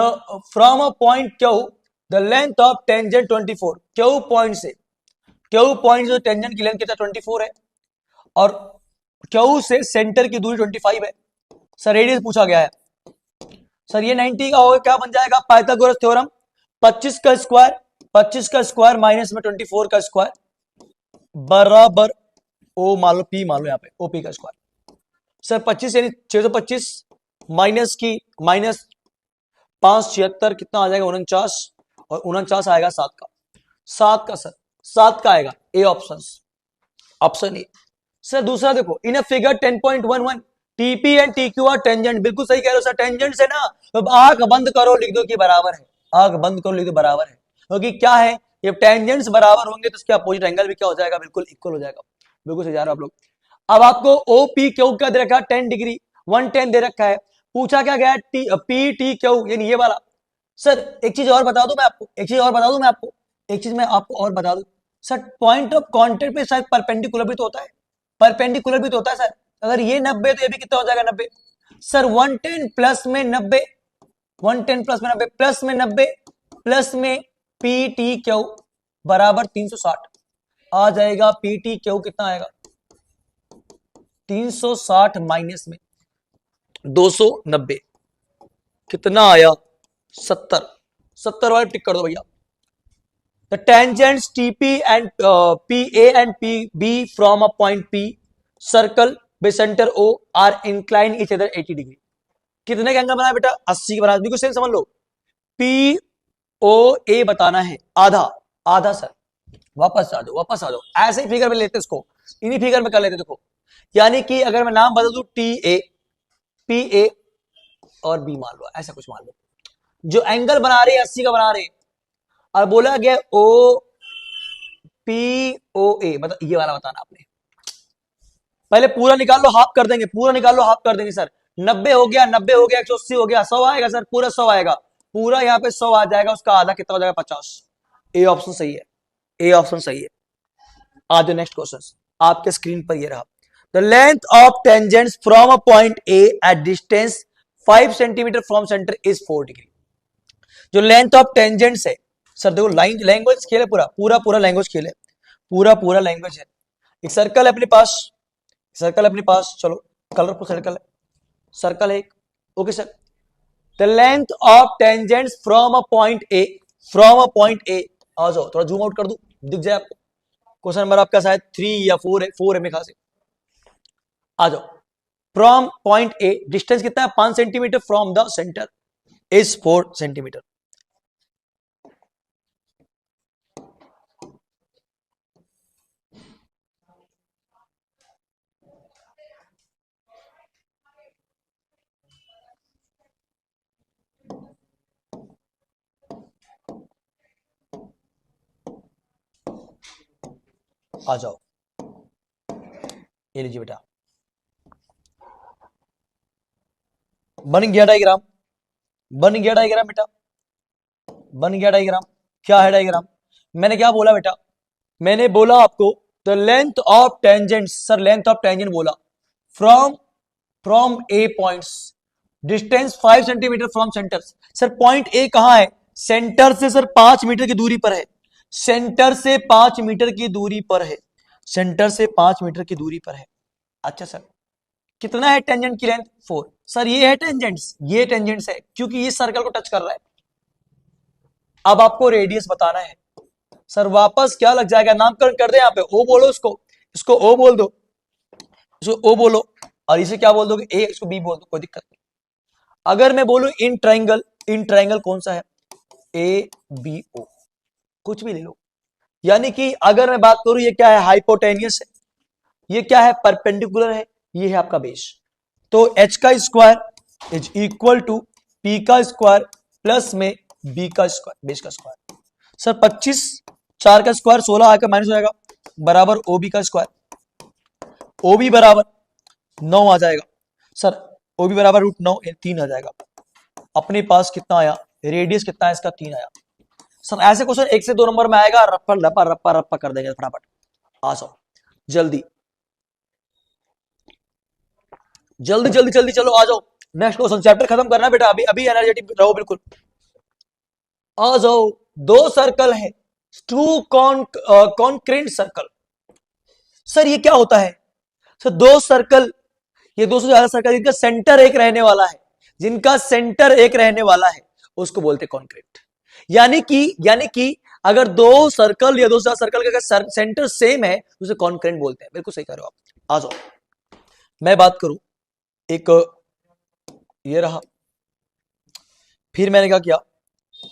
S1: from a point Q the length of tangent 24, Q point से टेंजेंट की लेंथ कितना 24 है, और क्यू से सेंटर की दूरी 25 है। सर रेडियस पूछा गया है, सर ये 90 का होगा, क्या बन जाएगा? पाइथागोरस थ्योरम, 25 का स्क्वायर माइनस में 24 का स्क्वायर बराबर ओ मान लो पी, मान लो यहाँ पे ओपी का स्क्वायर। सर 25 यानी 625 माइनस 5 76 कितना आ जाएगा? 49, और 49 आएगा 7 का, 7 का सर, 7 का आएगा ए ऑप्शन ए। सर दूसरा देखो, in a figure 10.11 TP and TQ are tangent, बिल्कुल सही कह रहे हो सर, टेंजेंट से ना तो आंख बंद करो लिख दो कि बराबर है, आंख बंद करो लिख दो बराबर है, क्योंकि क्या है ये टेंजेंट्स बराबर होंगे तो इसके अपोजिट एंगल भी क्या हो जाएगा? बिल्कुल इक्वल हो जाएगा। बिल्कुल सही जा रहे हो आप लोग। अब आपको ओ पी क्यू क्या दे रखा है? 10 डिग्री 110 दे रखा है। पूछा क्या गया? पी टी क्यू यानी ये वाला। सर एक चीज और बता दूं मैं आपको, एक चीज मैं आपको और बता दूं सर, पॉइंट ऑफ कांटेक्ट पे शायद परपेंडिकुलर भी तो होता है, सर। अगर ये 90 तो ये भी कितना हो जाएगा? 90। सर 110 प्लस में 90, 110 प्लस में 90 प्लस में पी टी क्यू बराबर 360 आ जाएगा। पी टी क्यू कितना आएगा? 360 माइनस में 290 कितना आया? 70 वाले टिक कर दो भैया। The tangents TP and PA and PB from a point P circle by center O are inclined each other 80 degree. कितने का एंगल बनाया बेटा? 80 का बनाया, बिल्कुल सेम समझ लो। POA बताना है, आधा सर। वापस आ जाओ, ऐसे ही फिगर में लेते इसको, इन्हीं फिगर में कर लेते। देखो यानी कि अगर मैं नाम बदल दूं TA, PA और B मान लो, ऐसा कुछ मान लो, जो एंगल बना रहे 80 का बना रहे, और बोला गया ओ पी ओ ए, मतलब ये वाला बताना आपने। पहले पूरा निकाल लो, हाफ कर देंगे, सर 90 हो गया, 180 हो गया, 100 आएगा सर, पूरा 100 आएगा, पूरा यहाँ पे 100 आ जाएगा, उसका आधा कितना हो जाएगा? 50। ए ऑप्शन सही है। आज नेक्स्ट क्वेश्चन आपके स्क्रीन पर ये रहा। The length of tangents from a point A at distance 5 centimetre from centre is 4 degree. जो लेंथ ऑफ टेंजेंट्स है सर, देखो लैंग्वेज खेल है, पूरा लैंग्वेज खेल है, पूरा लैंग्वेज है। एक सर्कल है अपने पास, चलो कलरफुल सर्कल है एक, okay sir. The length of tangents from a point A, आ जाओ थोड़ा जूम आउट कर दूं, दिख जाए आपको। क्वेश्चन नंबर आपका शायद 3 या 4 है, 4 है मेरे ख्याल से। आ जाओ, फ्रॉम पॉइंट ए डिस्टेंस कितना है? 5 centimetre, from the centre is 4 centimetre. आ जाओ, ये लीजिए बेटा, बन गया डायग्राम बेटा, क्या है डायग्राम? मैंने क्या बोला बेटा? मैंने बोला आपको the length of tangent, sir length of tangent बोला, from A points, distance 5 centimetre from centre. Sir point A कहां है? सेंटर से सर 5 मीटर की दूरी पर है, सेंटर से 5 मीटर की दूरी पर है, अच्छा सर कितना है टेंजेंट की लेंथ? 4। सर ये है टेंजेंट्स है, क्योंकि ये सर्कल को टच कर रहा है। अब आपको रेडियस बताना है। सर वापस क्या लग जाएगा? नामकरण कर दे, यहाँ पे ओ बोलो, इसको ओ बोल दो, इसको ओ बोलो, और इसे क्या बोल दोगे? ए, इसको बी बोल दो, कोई दिक्कत नहीं। अगर मैं बोलूं इन ट्राइंगल कौन सा है? ए बी ओ, कुछ भी ले लो। यानी कि अगर मैं बात करूं, ये क्या है, हाइपोटेनियस है, ये क्या है, परपेंडिकुलर है, ये है आपका बेस। तो h का square is equal to p का स्क्वायर प्लस में b का स्क्वायर, बेस का स्क्वायर। सर 25, 4 का स्क्वायर 16 आकर माइनस हो जाएगा, बराबर OB का स्क्वायर, OB बराबर 9 आ जाएगा। सर OB बराबर √9, 3 आ जाएगा। अपने पास कितना आया, रेडियस कितना है इसका, 3 आया। सर ऐसे क्वेश्चन 1 से 2 नंबर में आएगा, रप्पा रप्पा रप्पा रप्पा कर देंगे फटाफट। आ जाओ जल्दी जल्दी जल्दी जल्दी, चलो आ जाओ। नेक्स्ट क्वेश्चन, चैप्टर खत्म करना बेटा, अभी अभी एनर्जेटिक रहो बिल्कुल। आ जाओ, दो सर्कल है, टू कॉन्क्रेंट सर्कल। सर ये क्या होता है, सर दो सर्कल, ये दो से ज्यादा सर्कल जिनका सेंटर एक रहने वाला है, जिनका सेंटर एक रहने वाला है, उसको बोलते कॉन्क्रेंट। यानी कि अगर दो सर्कल या दो से ज्यादा सर्कल का अगर सेंटर सेम है तो उसे कॉन्क्रेंट बोलते हैं। बिल्कुल सही कह रहे हो आप। आ जाओ, मैं बात करूं, एक ये रहा, फिर मैंने क्या किया,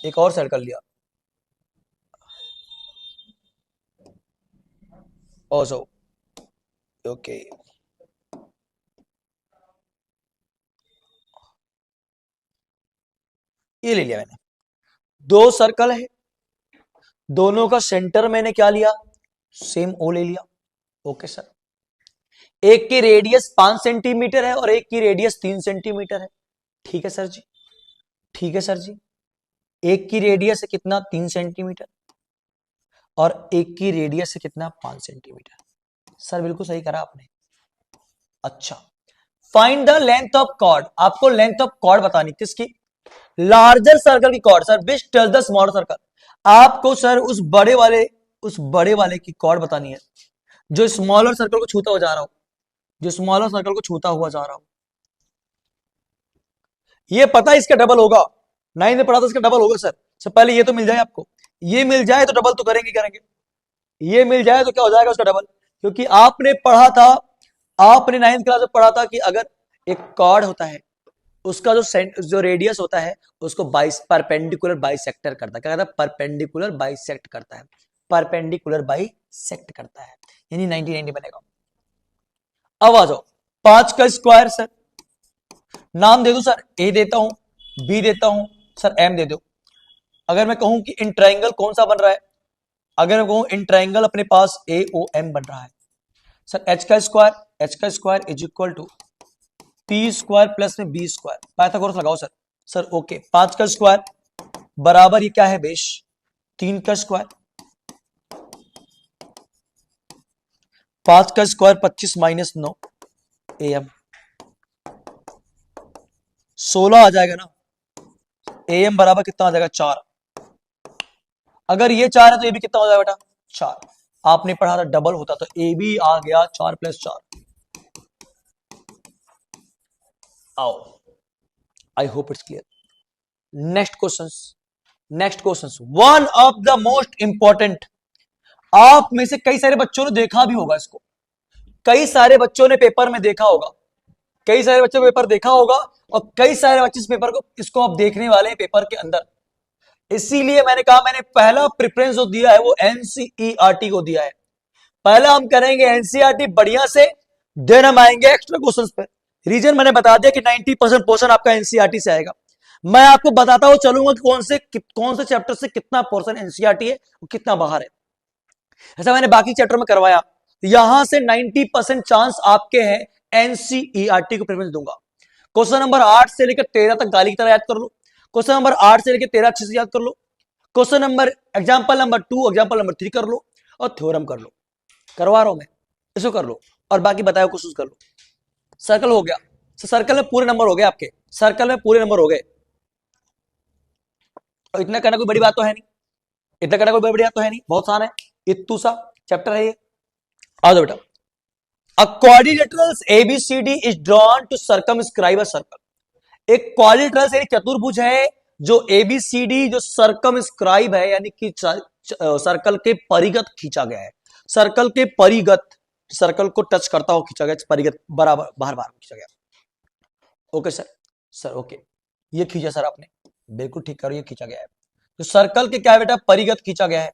S1: एक और सर्कल लिया, ओ सो ओके, ये ले लिया मैंने। दो सर्कल है, दोनों का सेंटर मैंने क्या लिया, सेम ओ ले लिया। ओके सर, एक की रेडियस 5 सेंटीमीटर है और एक की रेडियस 3 सेंटीमीटर है। ठीक है सर जी, ठीक है सर जी। एक की रेडियस है कितना, 3 सेंटीमीटर, और एक की रेडियस है कितना, 5 सेंटीमीटर। सर बिल्कुल सही करा आपने। अच्छा, find the length of chord, आपको लेंथ ऑफ कॉर्ड बतानी, किसकी, लार्जर सर्कल की chord. Sir which touch the smaller circle, आपको सर उस बड़े वाले की कॉर्ड बतानी है जो स्मॉलर सर्कल को छूता हुआ जा रहा हो, जो स्मॉलर सर्कल को छूता हुआ जा रहा हो। ये पता है इसका डबल होगा, 9 में पढ़ा था इसका डबल होगा सर। पहले ये तो मिल जाए आपको, ये मिल जाए तो डबल तो करेंगे, ये मिल जाए तो क्या हो जाएगा उसका डबल, क्योंकि आपने पढ़ा था, आपने 9th क्लास में पढ़ा था कि अगर एक कॉर्ड होता है, उसका जो रेडियस होता है उसको परपेंडिकुलर बाइसेक्टर करता है। क्या कहता है, परपेंडिकुलर बाइसेक्ट करता है, परपेंडिकुलर बाइसेक्ट करता है, यानी 90 बनेगा। अब आ जाओ, 5 का स्क्वायर, सर नाम दे दो सर, ए देता हूं, बी देता हूं, सर एम दे दो। अगर मैं कहूं कि इन ट्राइंगल कौन सा बन रहा है, अगर मैं कहूं इन ट्राइंगल अपने पास ए ओ एम बन रहा है, सर एच का square is equal to P square plus में बी स्क्वायर, पाइथागोरस लगाओ सर। सर ओके, 5 का स्क्वायर बराबर ये क्या है बेश, 3 का स्क्वायर, 5 का स्क्वायर 25 माइनस 9 am, 16 आ जाएगा ना, am बराबर कितना आ जाएगा, 4। अगर ये 4 है तो ये भी कितना हो जाएगा बेटा, 4। आपने पढ़ा था डबल होता तो ए बी आ गया 4 + 4। आओ, आई hope it's clear. Next question, one of the most important, आप में से कई सारे बच्चों ने देखा भी होगा इसको, कई सारे बच्चों ने पेपर में देखा होगा, कई सारे बच्चों ने पेपर देखा होगा, और कई सारे बच्चे इस पेपर को, इसको आप देखने वाले हैं पेपर के अंदर। इसीलिए मैंने कहा, मैंने पहला प्रेफरेंस जो दिया है वो एनसीईआरटी को दिया है। पहला हम करेंगे एनसीईआरटी बढ़िया से, देन हम आएंगे एक्स्ट्रा क्वेश्चंस पे। रीजन मैंने बता दिया कि 90% पोर्शन आपका एनसीईआरटी से आएगा। मैं आपको बताता हुआ चलूंगा कि कौन से चैप्टर से कितना पोर्शन एनसीईआरटी है और कितना बाहर है। ऐसा मैंने बाकी चैप्टर में करवाया, यहां से 90% चांस आपके हैं एनसीईआरटी को प्रेफरेंस दूंगा। क्वेश्चन नंबर 8 से लेकर 13 तक गाली की तरह याद कर लो, क्वेश्चन नंबर 8 से लेकर 13 अच्छे से याद कर लो, question number example number 2 example number 3 कर लो, और थ्योरम कर लो, करवा रहा हूं मैं, इसको कर लो, और बाकी बताया कोशिश कर लो। सर्कल हो गया, सर्कल में पूरे नंबर हो गए आपके, सर्कल में पूरे नंबर हो गए। और इतना करना कोई बड़ी बात तो है नहीं, इतना करना कोई बड़ी बात तो है नहीं, बहुत आसान है, इत्तू सा चैप्टर है ये। आ जाओ बेटा, A quadrilateral ABCD is drawn to circumscribe a circle. एक क्वाड्रिलेटरल यानी चतुर्भुज है जो ABCD जो सर्कमस्क्राइब है, यानी कि सर्कल के परिगत खींचा गया है, सर्कल के परिगत, सर्कल को टच करता हुआ खींचा गया, परिगत बराबर बाहर बाहर खींचा गया। ओके सर, सर ओके, ये खींचा सर आपने, बिल्कुल ठीक करो, ये खींचा गया है। तो सर्कल के क्या है बेटा, परिगत खींचा गया है।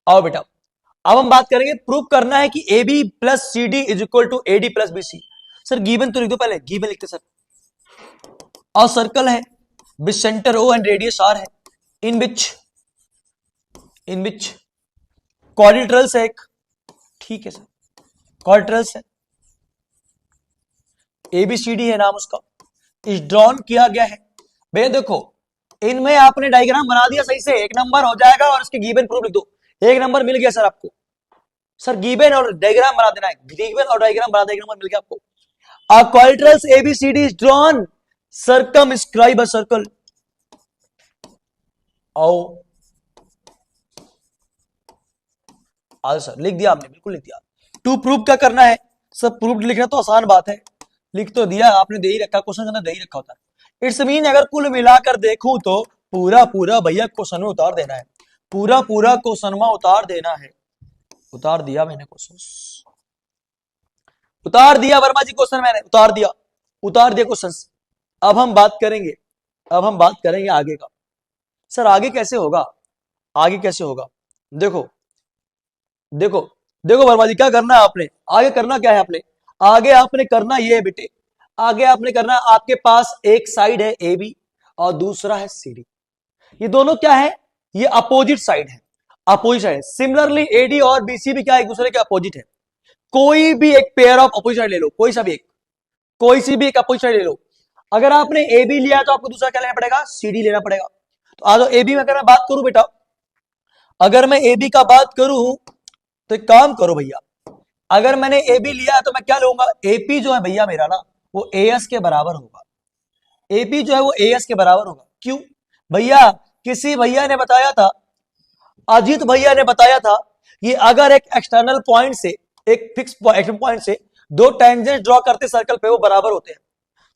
S1: आओ बेटा, अब हम बात करेंगे, प्रूव करना है कि A B plus C D is equal to A D plus B C. Sir given तो लिख दो, पहले गिवन लिखते सर। और सर्कल है with centre O and radius R है, इन विच क्वाड्रिलेटरल्स है एक, ठीक है सर, क्वाड्रिलेटरल्स है, एबीसीडी है नाम उसका, इस ड्रॉन किया गया है। भैया देखो, इनमें आपने डायग्राम बना दिया सही से, एक नंबर हो जाएगा, और इसके गिवन प्रूफ लिख दो, एक नंबर मिल गया सर आपको। सर गिवन और डायग्राम बना देना है, गिवन और डायग्राम बना देना, एक नंबर मिल गया आपको। A quadrilaterals ABCD is drawn, circumscribe a circle. आओ आज सर लिख दिया आपने, बिल्कुल लिख दिया। टू प्रूव क्या करना है सब, प्रूफ लिखना तो आसान बात है, लिख तो दिया आपने, दे ही रखा, क्वेश्चन के अंदर दे ही रखा होता है। इट्स मीन अगर कुल मिलाकर देखूं तो पूरा पूरा भैया क्वेश्चन में उतार देना है, पूरा पूरा क्वेश्चन में उतार देना है। उतार दिया मैंने क्वेश्चन, उतार दिया वर्मा जी क्वेश्चन, मैंने उतार दिया क्वेश्चन। अब हम बात करेंगे आगे का। सर आगे कैसे होगा, आगे कैसे होगा, देखो देखो देखो वर्मा जी, क्या करना है आपने, आगे करना क्या है आपने, आगे आपने करना ये है बेटे, आगे आपने करना, आपके पास एक साइड है ए बी और दूसरा है सी डी, ये दोनों क्या है, ये अपोजिट साइड है, अपोजिट साइड है। सिमिलरली एडी और बीसी भी क्या है, एक दूसरे के अपोजिट है। कोई भी एक पेयर ऑफ अपोजिट साइड ले लो, कोई सा भी एक, कोई सी भी एक अपोजिट साइड ले लो। अगर आपने ए बी लिया तो आपको दूसरा क्या लेना पड़ेगा, सी डी लेना पड़ेगा। तो आ जाओ ए बी में अगर मैं बात करूं बेटा, अगर मैं ए बी का बात करूं तो एक काम करो भैया, अगर मैंने ए बी लिया तो मैं क्या लूंगा, एपी जो है भैया मेरा ना, वो एएस के बराबर होगा, एपी जो है वो एएस के बराबर होगा। क्यों भैया, किसी भैया ने बताया था, अजीत भैया ने बताया था कि अगर एक एक्सटर्नल पॉइंट से, एक फिक्स एक्सटर्नल पॉइंट से दो टेंजेंट ड्रॉ करते सर्कल पे, वो बराबर होते हैं।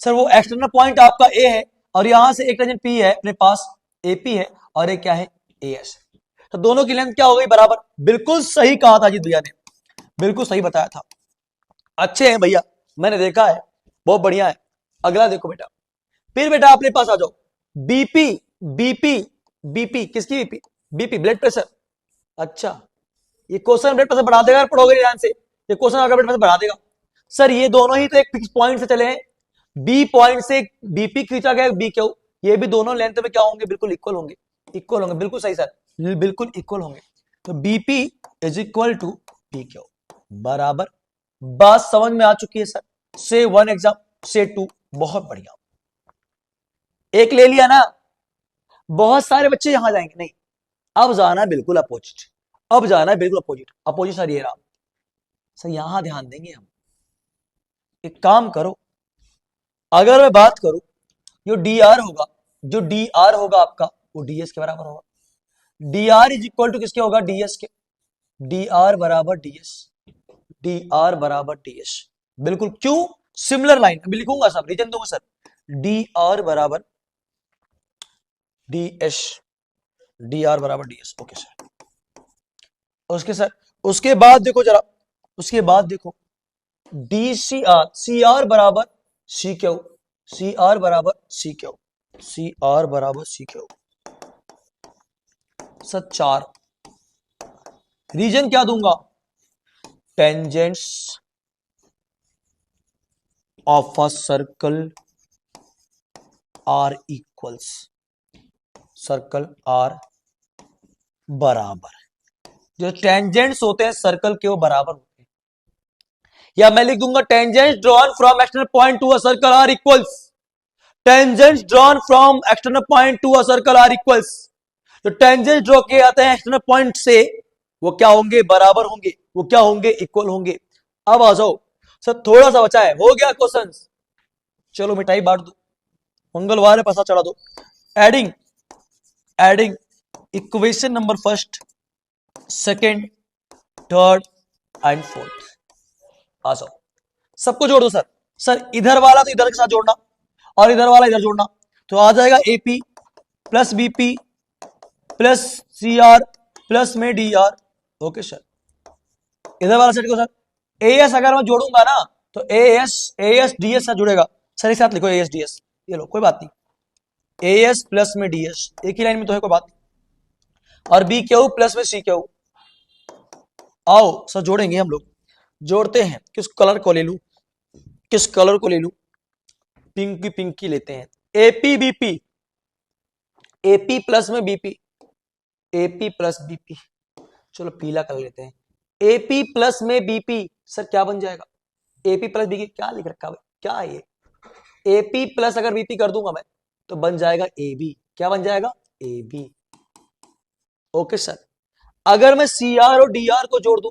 S1: सर वो एक्सटर्नल पॉइंट आपका ए है, और यहां से एक टेंजेंट पी है अपने पास, एपी है, और एक क्या है, एएस। तो दोनों की लेंथ क्या हो गई, बराबर। बिल्कुल सही कहा था अजीत भैया ने, बिल्कुल सही बताया था। अच्छे हैं भैया, मैंने देखा है, बहुत बढ़िया है। अगला देखो बेटा, फिर बेटा अपने पास आ जाओ, बीपी बीपी बीपी किसकी बीपी, बीपी ब्लड प्रेशर। अच्छा, ये क्वेश्चन ब्लड प्रेशर बढ़ा देगा, पढ़ोगे ध्यान से, ये क्वेश्चन अगर ब्लड प्रेशर बढ़ा देगा। सर ये दोनों ही तो एक फिक्स पॉइंट से चले हैं, बी पॉइंट से बीपी खींचा गया, बी क्यू, ये भी दोनों लेंथ में क्या होंगे, बिल्कुल इक्वल होंगे, इक्वल होंगे, बिल्कुल सही सर, बिल्कुल इक्वल होंगे। तो BP is equal to P Q बराबर। बात समझ में आ चुकी है सर, से वन एग्जाम, से टू, बहुत बढ़िया। एक ले लिया ना, बहुत सारे बच्चे यहां जाएंगे, नहीं, अब जाना बिल्कुल अपोजिट, अब जाना है बिल्कुल अपोजिट, अपोजिट सर ये रहा। सर यहां ध्यान देंगे हम, एक काम करो, अगर मैं बात करूं, जो डी आर होगा, जो डी आर होगा आपका, वो डीएस के बराबर होगा। D R is equal to किसके होगा, डीएस के, डी आर बराबर डीएस, डी आर बराबर डीएस, बिल्कुल। क्यों, सिमिलर लाइन, अभी लिखूंगा सब, रीजन दूंगा सर, डी आर बराबर डीएस, डी आर बराबर डीएस, ओके सर। उसके सर, उसके बाद देखो जरा, उसके बाद देखो, D C R, C R बराबर सी क्यू, सी आर बराबर सी क्यू, सी आर बराबर सी क्यू। सर चार, रीजन क्या दूंगा, tangents of a circle are equals, circle are बराबर, जो टेंजेंट्स होते हैं सर्कल के वो बराबर होते हैं। या मैं लिख दूंगा tangents drawn from external point to a circle are equals, tangents drawn from external point to a circle are equals. जो टेंजेंट्स ड्रॉ किए जाते हैं एक्सटर्नल पॉइंट से, वो क्या होंगे, बराबर होंगे, वो क्या होंगे, इक्वल होंगे। अब आ जाओ सर, थोड़ा सा बचा है, हो गया क्वेश्चन, चलो मिठाई बांट दो, मंगलवार है पैसा चढ़ा दो। Adding, adding equation number first, second, third and fourth. आ जाओ, सबको जोड़ दो सर, सर इधर वाला तो इधर के साथ जोड़ना, और इधर वाला इधर जोड़ना, तो आ जाएगा AP plus BP plus CR are प्लस में डी आर। ओके सर, इधर वाला सेट को सर, एएस अगर मैं जोड़ूंगा ना तो एएस डी एस साथ जुड़ेगा सर, एक साथ लिखो एएस डी एस, ये लो कोई बात नहीं, ए एस प्लस में डी एस, एक ही लाइन में तो है कोई बात, और बी क्यू प्लस में सी क्यू। आओ सर जोड़ेंगे हम लोग, जोड़ते हैं। किस कलर को ले लूं, किस कलर को ले लूं, पिंकी पिंकी लेते हैं। एपी बीपी, एपी प्लस में बीपी, एपी प्लस बीपी, चलो पीला कर लेते हैं। एपी प्लस में बीपी, सर क्या बन जाएगा? एपी प्लस बीपी क्या लिख रखा है, क्या है ये? एपी प्लस अगर बीपी कर दूंगा मैं तो बन जाएगा ए बी। क्या बन जाएगा? A B. ओके सर, अगर मैं सी आर और डी आर को जोड़ दूं,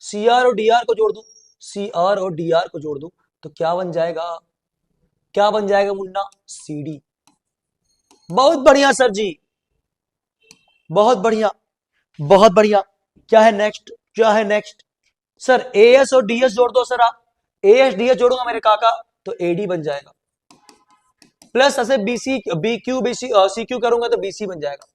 S1: सी आर और डी आर को जोड़ दूं, सी आर और डी आर को जोड़ दूं तो क्या बन जाएगा? क्या बन जाएगा मुन्ना? C D. बहुत बढ़िया सर जी, बहुत बढ़िया, बहुत बढ़िया। क्या है नेक्स्ट, क्या है नेक्स्ट? सर ए एस और डी एस जोड़ दो सर आप, ए एस डी एस जोड़ूंगा मेरे काका तो ए डी बन जाएगा, प्लस ऐसे BC B Q BC C Q करूंगा तो बीसी बन जाएगा।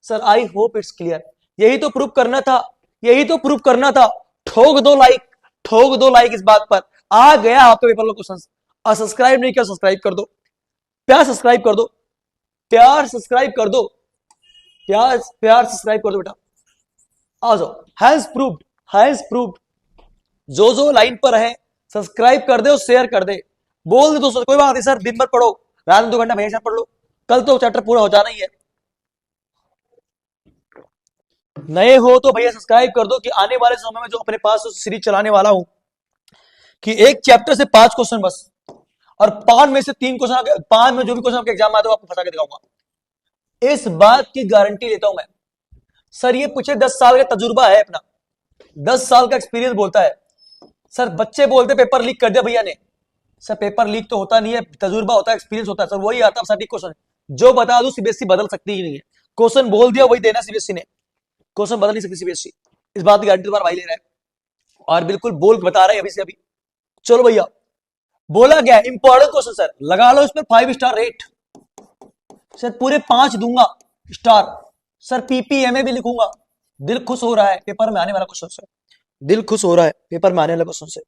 S1: Sir I hope it's clear. यही तो प्रूव करना था, यही तो प्रूव करना था। ठोक दो लाइक, ठोक दो लाइक इस बात पर। आ गया आपका पेपर क्वेश्चन। और सब्सक्राइब नहीं किया सब्सक्राइब कर दो, प्यार सब्सक्राइब कर दो, प्यार सब्सक्राइब कर दो, प्यार प्यार सब्सक्राइब कर दो बेटा। आ जाओ, हैज प्रूव्ड, हैज प्रूव्ड। जो लाइन पर है सब्सक्राइब कर दे और शेयर कर दे, बोल दे दोस्तों। कोई बात नहीं सर, दिन भर पढ़ो, रात में 2 घंटा भैया पढ़ लो, कल तो चैप्टर पूरा हो जाना ही है। नए हो तो भैया सब्सक्राइब कर दो कि आने वाले समय में जो अपने पास सीरीज चलाने वाला हूं कि एक चैप्टर से 5 क्वेश्चन बस, और 5 में से 3 क्वेश्चन, 5 में जो भी क्वेश्चन आपके एग्जाम में आते हो आपको फंसा के दिखाऊंगा। इस बात की गारंटी लेता हूं मैं। सर ये पूछे 10 साल का तजुर्बा है अपना, 10 साल का एक्सपीरियंस बोलता है। सर बच्चे बोलते पेपर लीक कर दिया भैया ने। सर पेपर लीक तो होता नहीं है, तजुर्बा होता है, एक्सपीरियंस होता है सर, वही आता है सटीक क्वेश्चन। जो बता दो सीबीएसई बदल सकती ही नहीं है, क्वेश्चन बोल दिया वही देना सीबीएसई ने, क्वेश्चन बदल नहीं सकती सीबीएसई। इस बात की गारंटी तुम्हारा भाई ले रहा है, और बिल्कुल बोल बता रहा है अभी से अभी। चलो भैया, बोला गया इंपॉर्टेंट क्वेश्चन सर, लगा लो इसमें 5 स्टार रेट। सर पूरे 5 दूंगा स्टार। सर पीपीएमए भी लिखूंगा। दिल खुश हो रहा है पेपर में आने वाला क्वेश्चन से, दिल खुश हो रहा है पेपर में आने वाले क्वेश्चन से।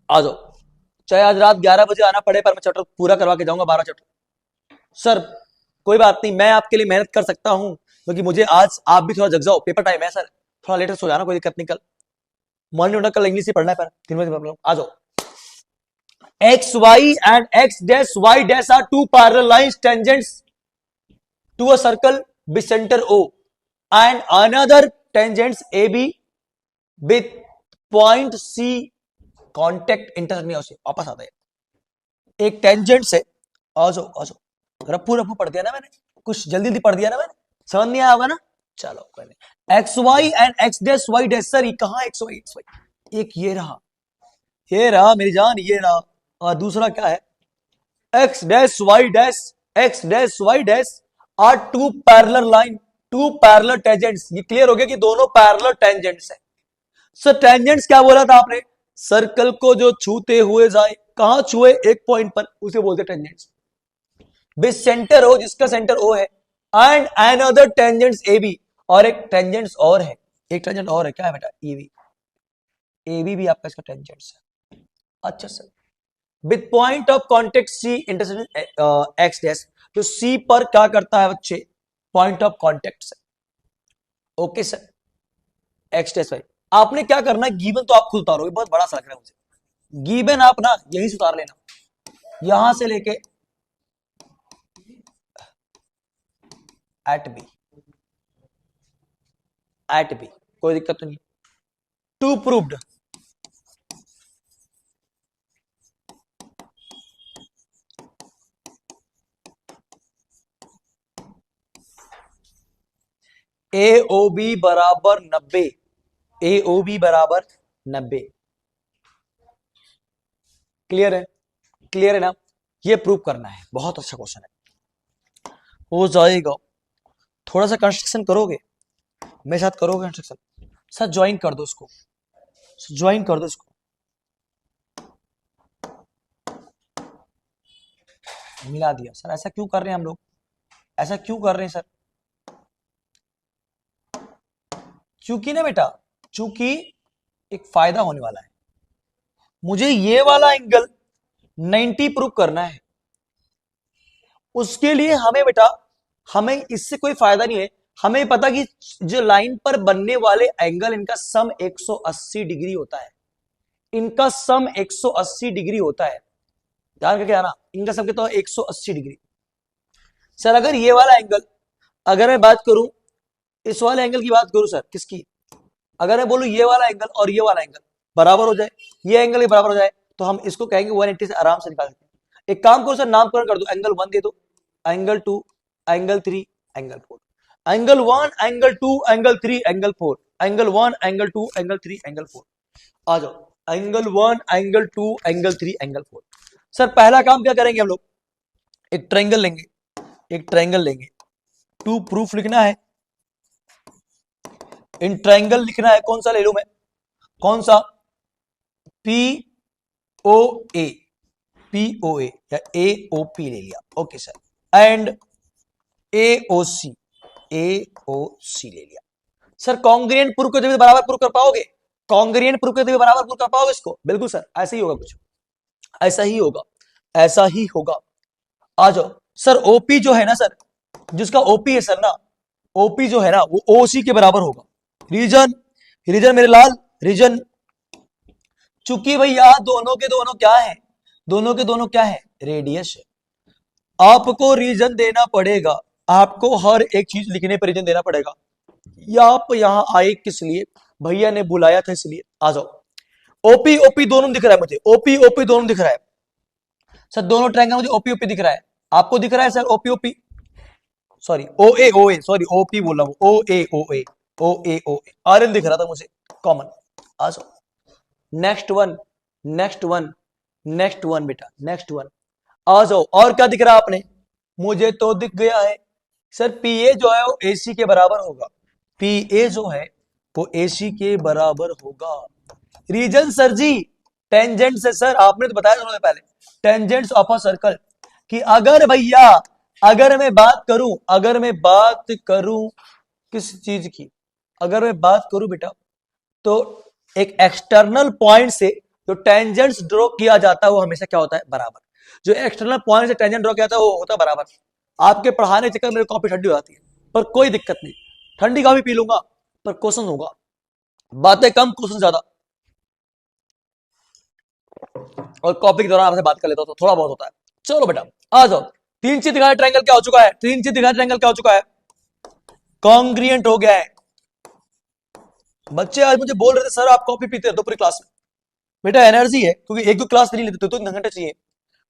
S1: आ जाओ, चाहे आज रात 11 बजे आना पड़े पर मैं चैप्टर पूरा करवा के जाऊंगा, 12 चैप्टर। सर कोई बात नहीं, मैं आपके लिए मेहनत कर सकता हूं, क्योंकि मुझे आज आप भी थोड़ा जग जाओ, पेपर टाइम है सर, थोड़ा लेटर सो जाना, कोई दिक्कत नहीं। कल मॉर्निंग उठा, कल इंग्लिश ही पढ़ना है पर 3 बजे। आ जाओ, x y and x dash y dash are 2 parallel lines tangents to a circle with center O and another tangents AB with point C contact intersection से वापस आता है। एक टेंजेंट से, आ जाओ रफू रफू पढ़ दिया ना मैंने, कुछ जल्दी जल्दी पढ़ दिया ना मैंने, समझ नहीं आया होगा ना। चलो पहले x y and x dash y dash. Sir ये कहां एक्स वाई एक्स वाई? एक ये रहा मेरी जान, ये रहा। और दूसरा क्या है? X dash y dash, x dash y dash are 2 parallel line, 2 parallel tangents. ये क्लियर हो गया कि दोनों पैरेलल टेंजेंट्स हैं। सर टेंजेंट्स क्या बोला था आपने? सर्कल को जो छूते हुए जाए, कहां छुए? एक पॉइंट पर, उसे बोलते टेंजेंट्स। विद सेंटर ओ, जिसका सेंटर ओ है, and another tangents A B, और एक टेंजेंट्स और है, एक टेंजेंट और है, क्या है बेटा? A B. ए बी भी आपका इसका टेंजेंट्स है। अच्छा sir, with point of contact C intersection x dash, तो सी पर क्या करता है बच्चे? पॉइंट ऑफ कॉन्टेक्ट से। Okay sir, x dash y. आपने क्या करना है, गिवन तो आप खुद उतारोगे, बहुत बड़ा सा लग रहा है मुझे। गिवन आप ना यहीं से उतार लेना, यहां से लेके एट बी, एट बी, कोई दिक्कत तो नहीं। To proved, A O B बराबर 90, ए ओ बी बराबर 90। क्लियर है? क्लियर है ना? ये प्रूव करना है, बहुत अच्छा क्वेश्चन है, हो जाएगा। थोड़ा सा कंस्ट्रक्शन करोगे मेरे साथ, करोगे कंस्ट्रक्शन? सर ज्वाइन कर दो इसको, ज्वाइन कर दो इसको। मिला दिया सर। ऐसा क्यों कर रहे हैं हम लोग, ऐसा क्यों कर रहे हैं सर? क्योंकि ना बेटा, क्योंकि एक फायदा होने वाला है। मुझे ये वाला एंगल 90 प्रूव करना है, उसके लिए हमें बेटा, हमें इससे कोई फायदा नहीं है, हमें पता कि जो लाइन पर बनने वाले एंगल, इनका सम 180 डिग्री होता है, इनका सम 180 डिग्री होता है। ध्यान करके आना, इनका सम कितना है 180 डिग्री। सर अगर ये वाला एंगल, अगर मैं बात करूं इस वाले एंगल की बात करूं सर, किसकी, अगर मैं बोलूं ये वाला एंगल और ये वाला एंगल बराबर हो जाए, ये एंगल भी बराबर हो जाए, तो हम इसको कहेंगे 180 से आराम से निकाल सकते हैं। एक काम करो सर, नामकरण कर दो, एंगल 1 दे दो, angle 2, angle 3, angle 4, angle 1, angle 2, angle 3, angle 4, angle 1, angle 2, angle 3, angle 4। आ जाओ, angle 1, angle 2, angle 3, angle 4। Sir पहला काम क्या करेंगे हम लोग, एक ट्रायंगल लेंगे, एक ट्रायंगल लेंगे, टू प्रूफ लिखना है, इन ट्रायंगल लिखना है, कौन सा ले लूं मैं, कौन सा, पी ओ ए, पी ओ ए या ए ओ पी ले लिया, okay sir, and A O C, A O सी ले लिया। सर कॉन्ग्रिएंट प्रूफ करते हुए बराबर प्रूफ कर पाओगे, कॉन्ग्रिएंट प्रूफ करते हुए बराबर प्रूफ कर पाओगे इसको, बिल्कुल सर ऐसा ही होगा, कुछ ऐसा ही होगा, ऐसा ही होगा। आ जाओ सर, ओपी जो है ना सर, जिसका ओपी है सर ना, ओपी जो है ना वो ओसी के बराबर होगा। रीजन, रीजन मेरे लाल, रीजन, चूंकि भैया दोनों के दोनों क्या है, दोनों के दोनों क्या है, रेडियस है। आपको रीजन देना पड़ेगा, आपको हर एक चीज लिखने पर रीजन देना पड़ेगा। या आप यहां आए किस लिए, भैया ने बुलाया था इसलिए। आ जाओ, ओपी ओपी दोनों दिख रहा है मुझे, ओपी ओपी दोनों दिख रहा है सर, दोनों ट्रायंगल मुझे ओपी ओपी दिख रहा है, आपको दिख रहा है सर ओपी ओपी, सॉरी ओ ए, सॉरी ओपी बोल रहा हूं, ओ ए ओ ए, ओ ए ओ ए, आर एन दिख रहा था मुझे कॉमन। आ जाओ, next one, next one, next one बेटा, नेक्स्ट वन। आ जाओ, और क्या दिख रहा है आपने, मुझे तो दिख गया है सर, पी ए जो है वो एसी के बराबर होगा, पी ए जो है वो एसी के बराबर होगा। रीजन सर जी, टेंजेंट से सर, आपने तो बताया था पहले, टेंजेंट्स ऑफ अ सर्कल, कि अगर भैया, अगर मैं बात करूं, अगर मैं बात करूं किस चीज की, अगर मैं बात करूं बेटा, तो एक एक्सटर्नल पॉइंट से जो टेंजेंट्स ड्रॉ किया जाता है वो हमेशा क्या होता है, बराबर। जो एक्सटर्नल पॉइंट से टेंजेंट ड्रॉ किया जाता है वो होता है बराबर। आपके पढ़ाने के चक्कर मेरी कॉपी ठंडी हो जाती है, पर कोई दिक्कत नहीं, ठंडी कॉपी पी लूंगा, पर क्वेश्चन होगा, बातें कम क्वेश्चन ज्यादा, और कॉपी के दौरान आपसे बात कर लेता हूं तो थोड़ा बहुत होता है। चलो बेटा आ जाओ, तीन चीज दिखाया, ट्रायंगल क्या हो चुका है, तीन चीज दिखाया, ट्रायंगल क्या हो चुका है, कॉन्ग्रिएंट हो गया है। बच्चे आज मुझे बोल रहे थे सर आप कॉपी पीते हैं तो पूरी क्लास में, बेटा एनर्जी है, क्योंकि एक दो क्लास नहीं लेते तो 2 घंटे चाहिए,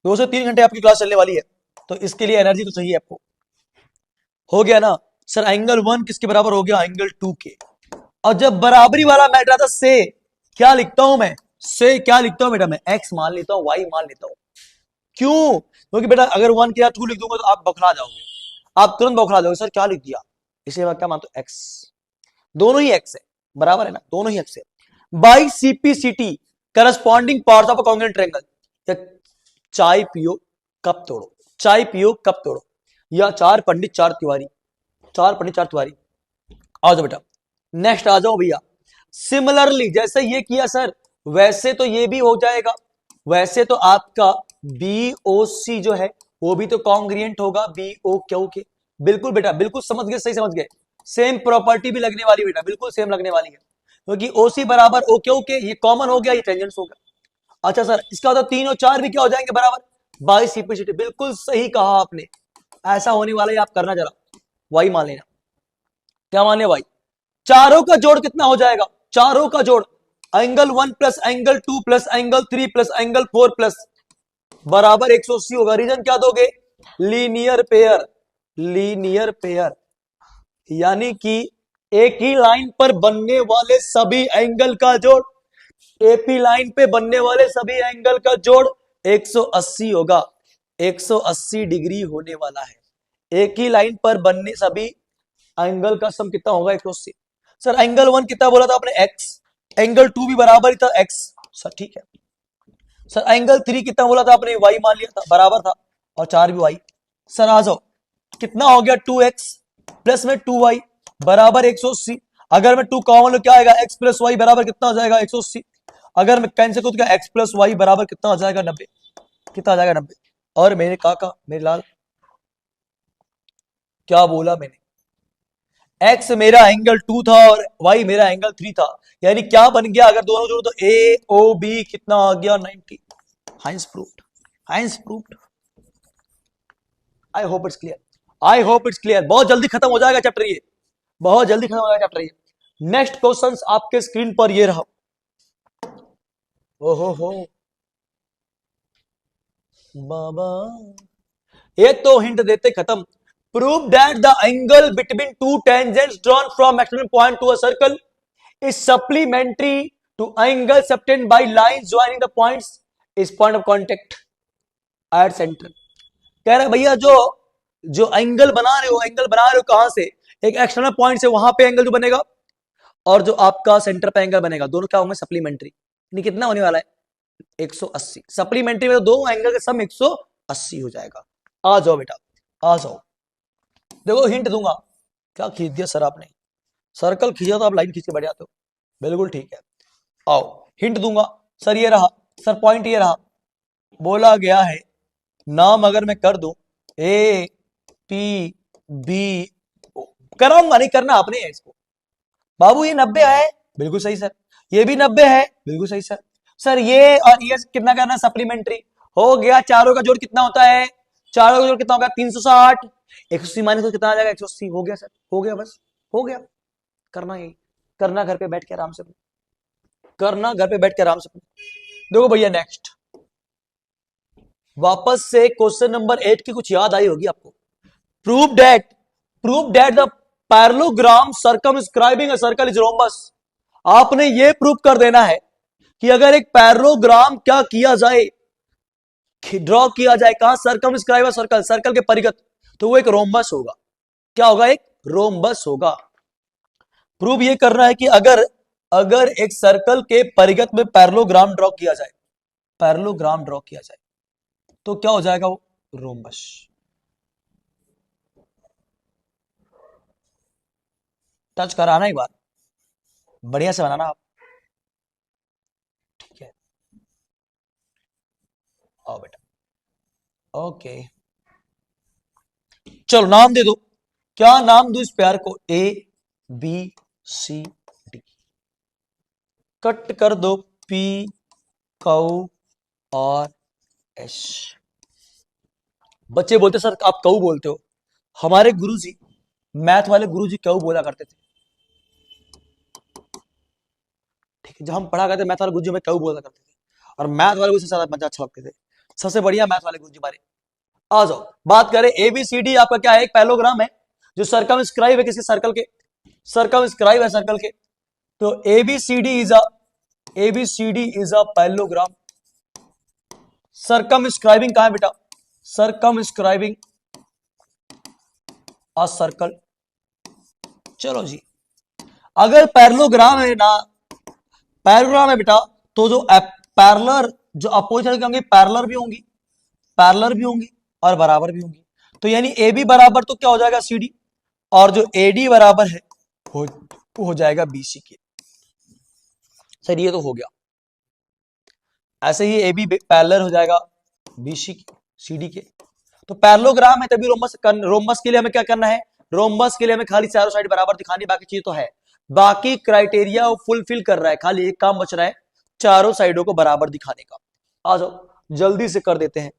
S1: 2 से 3 घंटे आपकी क्लास चलने वाली है, तो इसके लिए एनर्जी तो चाहिए आपको। हो गया ना सर, एंगल 1 किसके बराबर हो गया, एंगल 2 के। और जब बराबरी वाला मैटर आता से क्या लिखता हूं मैं, से क्या लिखता हूं बेटा, मैं एक्स मान लेता हूं, वाई मान लेता हूं। क्यों, क्योंकि बेटा अगर 1 के 2 लिख दूंगा तो आप बौखला जाओगे, आप तुरंत बौखला जाओगे, सर क्या लिख दिया, इसे मैं क्या मानता हूं, एक्स, दोनों ही एक्स है, बराबर है ना, दोनों ही एक्स है। By CPCT corresponding parts of a congruent triangle, चाय पियो कप तोड़ो, चाय पियो कप तोड़ो, या चार पंडित चार तिवारी, चार पंडित चार तिवारी। आओ जाओ बेटा, नेक्स्ट आ जाओ भैया, सिमिलरली जैसे ये किया सर, वैसे तो ये भी हो जाएगा, वैसे तो आपका बीओसी जो है वो भी तो कॉन्ग्रिएंट होगा बीओ क्यू के, बिल्कुल बेटा, बिल्कुल समझ गए, सही समझ गए, सेम प्रॉपर्टी भी लगने वाली बेटा, बिल्कुल सेम लगने वाली है, क्योंकि ओसी बराबर ओ क्यू के, ये कॉमन हो गया, ये टेंजेंट्स हो गया। अच्छा सर, इसका मतलब 3 और 4 भी क्या हो जाएंगे, बराबर, बाई सीपीसीटी, बिल्कुल सही कहा आपने, ऐसा होने वाला है, आप करना जरा, वाई मान लेना, क्या मान लिया वाई, चारों का जोड़ कितना हो जाएगा, चारों का जोड़, angle 1 plus angle 2 plus angle 3 plus angle 4 plus बराबर 180 होगा। रीजन क्या दोगे, लीनियर पेयर, लीनियर पेयर, यानी कि एक ही लाइन पर बनने वाले सभी एंगल का जोड़, एपी लाइन पे बनने वाले सभी एंगल का जोड़ 180 होगा, 180 डिग्री होने वाला है। एक ही लाइन पर बनने सभी एंगल का सम कितना होगा, 180। सर एंगल 1 कितना बोला था आपने, एक्स, एंगल 2 भी बराबर ही था एक्स, सर ठीक है। सर एंगल 3 कितना बोला था आपने, वाई मान लिया था, बराबर था, और 4 भी वाई। सर आ जाओ, कितना हो गया, 2x प्लस में 2y बराबर 180। अगर मैं 2 कॉमन लो क्या आएगा, x प्लस वाई बराबर कितना हो जाएगा, 180। अगर मैं कैंसिल करूं तो क्या, x प्लस वाई बराबर कितना हो जाएगा, 90, कितना आ जाएगा, 90। और मेरे काका, मेरे लाल, क्या बोला मैंने? एक्स मेरा एंगल 2 था और वाई मेरा एंगल 3 था, यानी क्या बन गया अगर दोनों जोड़ो तो ए ओ बी कितना आ गया 90। Hence proved, hence proved. I hope it's clear, I hope it's clear. बहुत जल्दी खत्म हो जाएगा चैप्टर ये, बहुत जल्दी खत्म हो जाएगा चैप्टर ये। नेक्स्ट क्वेश्चन आपके स्क्रीन पर ये रहा। ओहो हो बाबा, ये तो हिंट देते खत्म। Prove that the angle between two tangents drawn from external point to a circle is supplementary to angle subtend by lines joining the points is point of contact at centre. कह रहे भैया जो जो angle बना रहे हो, angle बना रहे हो कहां से? एक एक्सटर्नल पॉइंट से, वहां पे एंगल जो बनेगा और जो आपका सेंटर पे एंगल बनेगा, दोनों क्या होंगे? सप्लीमेंट्री। कितना होने वाला है? 180। सप्लीमेंट्री में तो दो एंगल का सम 180 हो जाएगा। आ जाओ बेटा, आ जाओ। देखो हिंट दूंगा। क्या खींच दिया सर आपने? सर्कल खींचा तो आप लाइन खींच के बैठ जाते हो। बिल्कुल ठीक है। आओ हिंट दूंगा। सर ये रहा, सर पॉइंट ये रहा। बोला गया है नाम अगर मैं कर दूं ए पी बी, कराऊंगा नहीं, करना आपने है इसको। बाबू ये 90 है, बिल्कुल सही सर। ये भी 90 है, बिल्कुल सही सर। सर ये और ये कितना करना? सप्लीमेंट्री। हो गया। चारों का जोड़ कितना होता है? चारों का जोड़ कितना होगा? 360। 180 माइनस कितना आ जाएगा? 180। हो गया सर, हो गया, बस हो गया। करना यही, करना घर पे बैठ के आराम से, करना घर पे बैठ के आराम से। देखो भैया नेक्स्ट, वापस से क्वेश्चन नंबर 8 की कुछ याद आई होगी आपको। Prove that the parallelogram circumscribing a circle is rhombus. आपने ये प्रूव कर देना है कि अगर एक पैरेललोग्राम क्या किया जाए, ड्रॉ किया जाए, कहां? सर्कमस्क्राइब सर्कल, सर्कल के परिगत, तो वो एक रोम्बस होगा। क्या होगा? एक रोम्बस होगा। प्रूव ये करना है कि अगर अगर एक सर्कल के परिगत में पैरेललोग्राम ड्रॉ किया जाए, पैरेललोग्राम ड्रॉ किया जाए तो क्या हो जाएगा? वो रोम्बस। टच कराना एक बार, बढ़िया से बनाना आप, ठीक है? आओ बेटा, ओके। चलो नाम दे दो। क्या नाम दो इस प्यार को? A B C D. Cut कर दो पी कऊ और एस। बच्चे बोलते सर आप कऊ बोलते हो। हमारे गुरुजी, मैथ वाले गुरुजी कऊ बोला करते थे। ठीक है, जब हम पढ़ा करते मैथ वाले गुरुजी में कऊ बोला करते थे, और मैथ वाले गुरुजी से ज्यादा मजा अच्छा लगते थे। सबसे बढ़िया मैथ वाले गुरुजी हमारे। आ जाओ बात करें एबीसीडी। आपका क्या है? एक पैरेललोग्राम है जो सर्कमस्क्राइब है किसी सर्कल के, सर्कमस्क्राइब है सर्कल के। तो ABCD is a parallelogram. Circumscribing कहां है बेटा? Circumscribing a circle. चलो जी, अगर पैरेललोग्राम है ना, पैरेललोग्राम है बेटा, तो जो पैरेलर, जो अपोजिट क्या होंगे? पैरेलर भी होंगी, पैरेलर भी होंगी और बराबर भी होंगी। तो यानी ए बी बराबर तो क्या हो जाएगा? C D. और जो एडी बराबर है वो हो जाएगा बीसी के। सर ये तो हो गया। ऐसे ही ए बी पैरेलर हो जाएगा बीसी के, सी डी के। तो पैरेललोग्राम है तभी रोम्बस। रोम्बस के लिए हमें क्या करना है? रोम्बस के लिए हमें खाली चारों साइड बराबर दिखानी, बाकी चीज तो है, बाकी क्राइटेरिया वो फुलफिल कर रहा है। खाली एक काम बच रहा है, चारों साइडों को बराबर दिखाने का। आ जाओ जल्दी से कर देते हैं।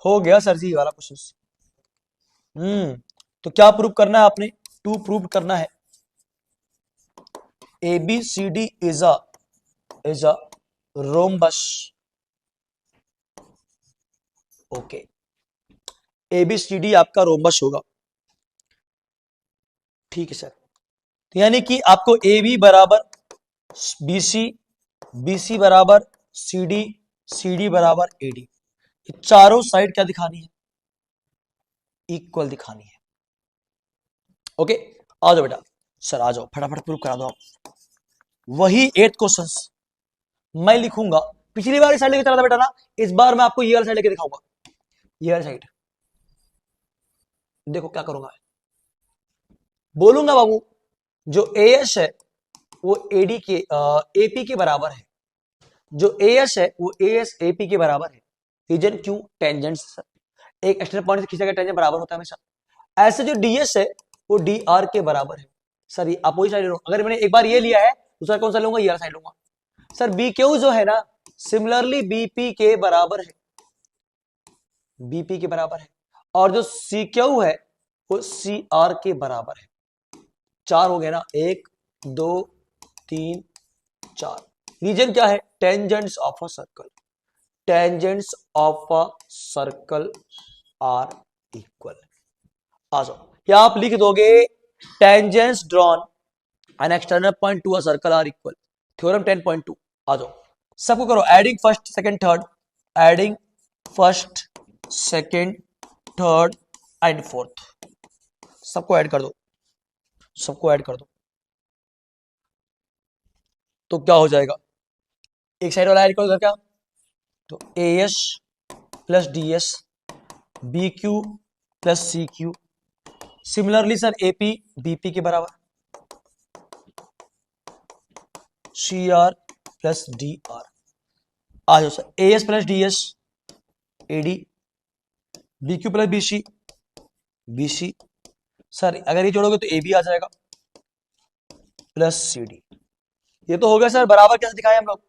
S1: हो गया सर जी वाला क्वेश्चन। तो क्या प्रूव करना है आपने? टू प्रूव करना है A B C D is a rhombus. Okay, ABCD आपका रोम्बस होगा। ठीक है सर। तो यानी कि आपको ए बी बराबर बीसी, बीसी बराबर सीडी, सीडी बराबर एडी, चारों साइड क्या दिखानी है? इक्वल दिखानी है। ओके, आ जाओ बेटा। सर आ जाओ, फटाफट प्रूव करा दो आप। वही 8 क्वेश्चंस मैं लिखूंगा। पिछली बार इस साइड लेके चला था बेटा ना, इस बार मैं आपको ये वाला साइड लेके दिखाऊंगा। ये वाला साइड देखो क्या करूंगा मैं। बोलूंगा बाबू जो एएस है वो एडी के एपी के बराबर है। जो एएस है वो एएस एपी के बराबर है। रीजन क्यों? Tangent sir. एक एक्सटर्नल पॉइंट से खींचा गया टेंजेंट बराबर होता है हमेशा। ऐसे जो डीएस है वो डी आर के बराबर है। सर ये अपोजिट साइड ले लो, अगर मैंने एक बार ये लिया है दूसरा कौन सा लूंगा, ये साइड लूंगा। सर बी क्यू जो है ना सिमिलरली बीपी के बराबर है, बीपी के बराबर है, और जो सी क्यू है वो सी आर के बराबर है। चार हो गए ना, 1 2 3 4। रीजन क्या है, tangents of a circle, tangents of a circle are equal. आ जाओ, या आप लिख दोगे tangents drawn an external point to a circle are equal, theorem 10.2। आ जाओ सबको करो, adding first second third, adding first second third and fourth, सबको ऐड कर दो, सबको ऐड कर दो। तो क्या हो जाएगा, एक साइड वाला ऐड करो क्या, तो A S plus D S B Q plus C Q, similarly sir AP BP के बराबर, C are plus D R. आ जाओ sir, A S plus D S AD, B Q plus BC BC, sir अगर ये जोड़ोगे तो A B आ जाएगा plus C D. ये तो हो गया सर बराबर, कैसे दिखाए हम लोग,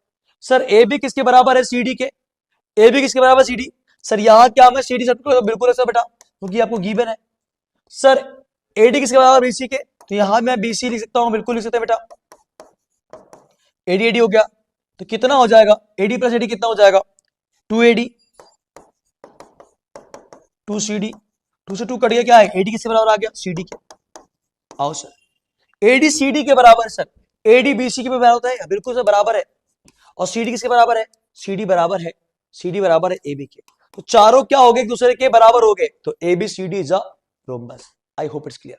S1: सर ए बी किसके बराबर है, सी डी के, ए बी किसके बराबर सी डी। सर यहां क्या मैं सी डी सब तो बिल्कुल ऐसा बेटा, क्योंकि आपको गिवन है। सर एडी किसके बराबर, बीसी के, तो यहां मैं बीसी लिख सकता हूं, बिल्कुल लिख सकते हैं बेटा। एडी एडी हो गया, तो कितना हो जाएगा, एडी प्लस एडी कितना हो जाएगा, 2 एडी 2 सी डी, 2 से 2 कट गया, क्या है एडी किसके बराबर आ गया, सी डी के। आओ सर एडी सी डी के बराबर, सर एडी बीसी के बराबर होता है, बिल्कुल सर बराबर है, और सी डी किसके बराबर है, सी डी बराबर है, सी डी बराबर है ए बी के। तो चारों क्या हो गए, एक दूसरे के बराबर हो गए, तो A B C D is a rhombus. I hope it's clear,